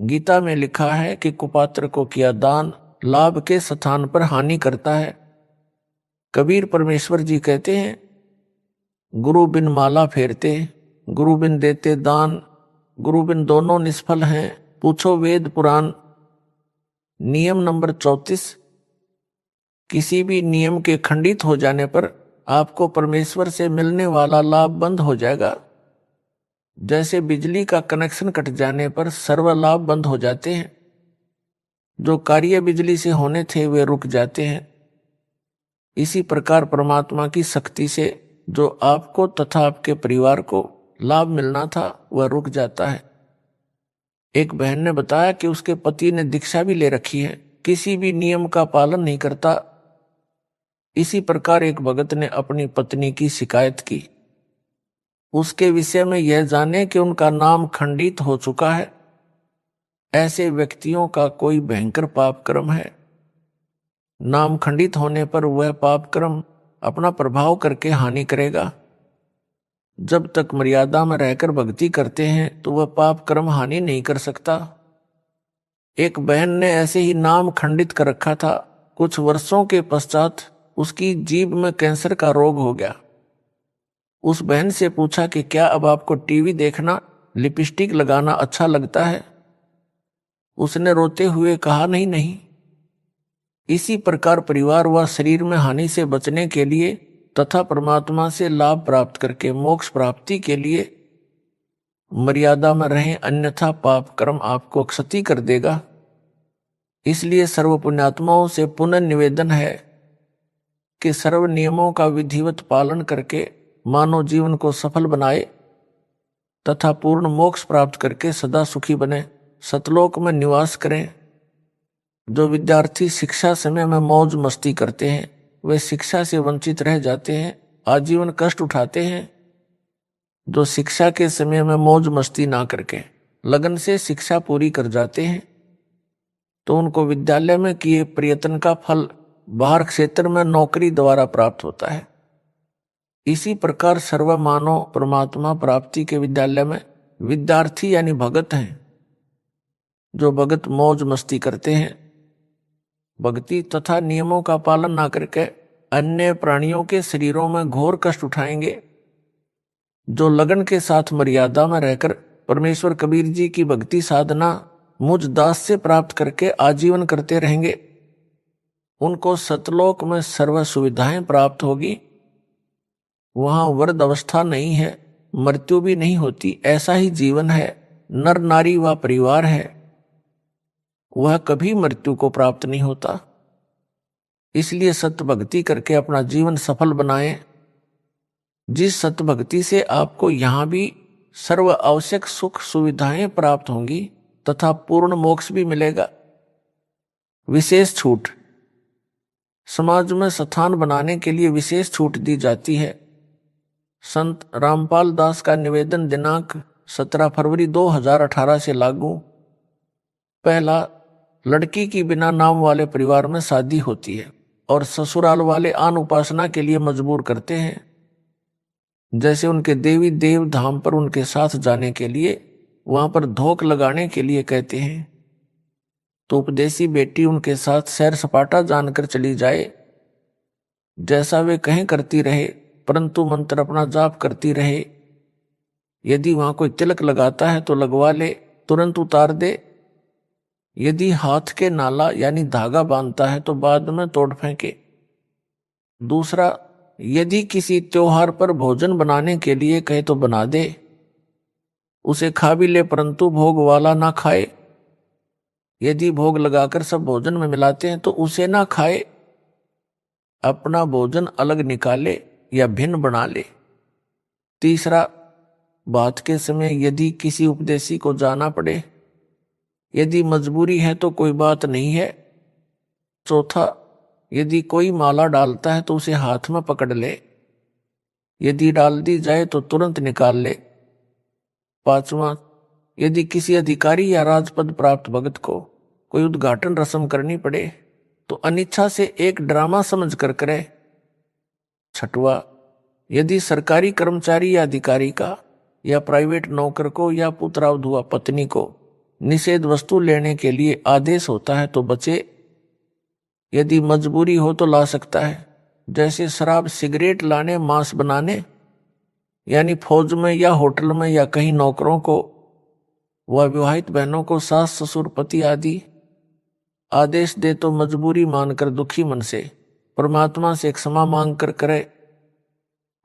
गीता में लिखा है कि कुपात्र को किया दान लाभ के स्थान पर हानि करता है। कबीर परमेश्वर जी कहते हैं, गुरु बिन माला फेरते, गुरु बिन देते दान, गुरु बिन दोनों निष्फल हैं, पूछो वेद पुराण। नियम नंबर 34, किसी भी नियम के खंडित हो जाने पर आपको परमेश्वर से मिलने वाला लाभ बंद हो जाएगा। जैसे बिजली का कनेक्शन कट जाने पर सर्व लाभ बंद हो जाते हैं, जो कार्य बिजली से होने थे वे रुक जाते हैं। इसी प्रकार परमात्मा की शक्ति से जो आपको तथा आपके परिवार को लाभ मिलना था वह रुक जाता है। एक बहन ने बताया कि उसके पति ने दीक्षा भी ले रखी है, किसी भी नियम का पालन नहीं करता। इसी प्रकार एक भगत ने अपनी पत्नी की शिकायत की। उसके विषय में यह जाने कि उनका नाम खंडित हो चुका है। ऐसे व्यक्तियों का कोई भयंकर पाप कर्म है। नाम खंडित होने पर वह पाप कर्म अपना प्रभाव करके हानि करेगा। जब तक मर्यादा में रहकर भक्ति करते हैं तो वह पाप कर्म हानि नहीं कर सकता। एक बहन ने ऐसे ही नाम खंडित कर रखा था। कुछ वर्षों के पश्चात उसकी जीभ में कैंसर का रोग हो गया। उस बहन से पूछा कि क्या अब आपको टीवी देखना, लिपस्टिक लगाना अच्छा लगता है? उसने रोते हुए कहा, नहीं नहीं। इसी प्रकार परिवार व शरीर में हानि से बचने के लिए तथा परमात्मा से लाभ प्राप्त करके मोक्ष प्राप्ति के लिए मर्यादा में रहें, अन्यथा पाप कर्म आपको क्षति कर देगा। इसलिए सर्व पुण्यात्माओं से पुनः निवेदन है कि सर्व नियमों का विधिवत पालन करके मानव जीवन को सफल बनाए तथा पूर्ण मोक्ष प्राप्त करके सदा सुखी बने, सतलोक में निवास करें। जो विद्यार्थी शिक्षा समय में मौज मस्ती करते हैं वे शिक्षा से वंचित रह जाते हैं, आजीवन कष्ट उठाते हैं। जो शिक्षा के समय में मौज मस्ती ना करके लगन से शिक्षा पूरी कर जाते हैं तो उनको विद्यालय में किए प्रयत्न का फल बाहर क्षेत्र में नौकरी द्वारा प्राप्त होता है। इसी प्रकार सर्व मानव परमात्मा प्राप्ति के विद्यालय में विद्यार्थी यानी भगत हैं। जो भगत मौज मस्ती करते हैं, भक्ति तथा नियमों का पालन ना करके अन्य प्राणियों के शरीरों में घोर कष्ट उठाएंगे। जो लगन के साथ मर्यादा में रहकर परमेश्वर कबीर जी की भक्ति साधना मुझ दास से प्राप्त करके आजीवन करते रहेंगे, उनको सतलोक में सर्व सुविधाएं प्राप्त होगी। वहां वृद्ध अवस्था नहीं है, मृत्यु भी नहीं होती, ऐसा ही जीवन है। नर नारी व परिवार है, वह कभी मृत्यु को प्राप्त नहीं होता। इसलिए सत्य भक्ति करके अपना जीवन सफल बनाएं। जिस सत्य भक्ति से आपको यहां भी सर्व आवश्यक सुख सुविधाएं प्राप्त होंगी तथा पूर्ण मोक्ष भी मिलेगा। विशेष छूट, समाज में स्थान बनाने के लिए विशेष छूट दी जाती है। संत रामपाल दास का निवेदन दिनांक 17 फरवरी 2018 से लागू। पहला, लड़की की बिना नाम वाले परिवार में शादी होती है और ससुराल वाले आन उपासना के लिए मजबूर करते हैं। जैसे उनके देवी देव धाम पर उनके साथ जाने के लिए, वहां पर धोख लगाने के लिए कहते हैं, तो उपदेशी बेटी उनके साथ सैर सपाटा जानकर चली जाए। जैसा वे कहें करती रहे, परंतु मंत्र अपना जाप करती रहे। यदि वहां कोई तिलक लगाता है तो लगवा ले, तुरंत उतार दे। यदि हाथ के नाला यानी धागा बांधता है तो बाद में तोड़ फेंके। दूसरा, यदि किसी त्योहार पर भोजन बनाने के लिए कहे तो बना दे, उसे खा भी ले, परंतु भोग वाला ना खाए। यदि भोग लगाकर सब भोजन में मिलाते हैं तो उसे ना खाए, अपना भोजन अलग निकाले या भिन्न बना ले। तीसरा, बात के समय यदि किसी उपदेशी को जाना पड़े, यदि मजबूरी है तो कोई बात नहीं है। चौथा, यदि कोई माला डालता है तो उसे हाथ में पकड़ ले, यदि डाल दी जाए तो तुरंत निकाल ले। पांचवा, यदि किसी अधिकारी या राजपद प्राप्त भगत को कोई उद्घाटन रस्म करनी पड़े तो अनिच्छा से एक ड्रामा समझ कर करे। छठवा, यदि सरकारी कर्मचारी या अधिकारी का या प्राइवेट नौकर को या पुत्रावधुआ पत्नी को निषेध वस्तु लेने के लिए आदेश होता है तो बचे। यदि मजबूरी हो तो ला सकता है, जैसे शराब सिगरेट लाने, मांस बनाने, यानी फौज में या होटल में या कहीं नौकरों को व विवाहित बहनों को सास ससुर पति आदि आदेश दे तो मजबूरी मानकर दुखी मन से परमात्मा से क्षमा मांग कर करे।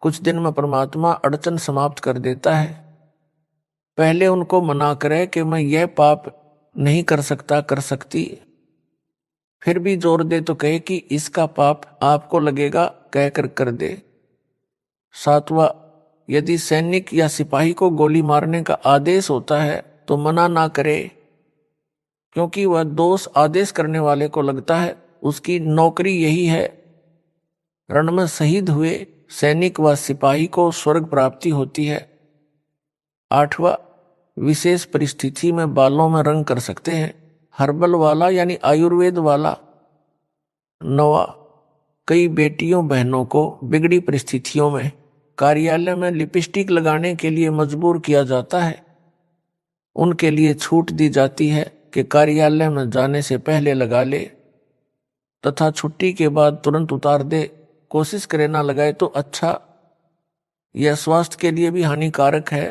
कुछ दिन में परमात्मा अड़चन समाप्त कर देता है। पहले उनको मना करे कि मैं यह पाप नहीं कर सकता, कर सकती, फिर भी जोर दे तो कहे कि इसका पाप आपको लगेगा, कहकर कर दे। सातवां, यदि सैनिक या सिपाही को गोली मारने का आदेश होता है तो मना ना करे, क्योंकि वह दोष आदेश करने वाले को लगता है, उसकी नौकरी यही है। रण में शहीद हुए सैनिक व सिपाही को स्वर्ग प्राप्ति होती है। आठवां, विशेष परिस्थिति में बालों में रंग कर सकते हैं, हर्बल वाला यानी आयुर्वेद वाला। नौवां, कई बेटियों बहनों को बिगड़ी परिस्थितियों में कार्यालय में लिपस्टिक लगाने के लिए मजबूर किया जाता है। उनके लिए छूट दी जाती है कि कार्यालय में जाने से पहले लगा ले तथा छुट्टी के बाद तुरंत उतार दे। कोशिश करे ना लगाए तो अच्छा, यह स्वास्थ्य के लिए भी हानिकारक है।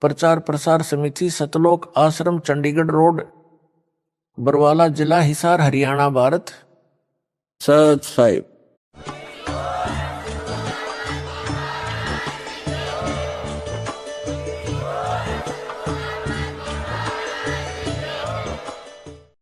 प्रचार प्रसार समिति, सतलोक आश्रम, चंडीगढ़ रोड, बरवाला जिला, हिसार, हरियाणा, भारत। सत साहिब।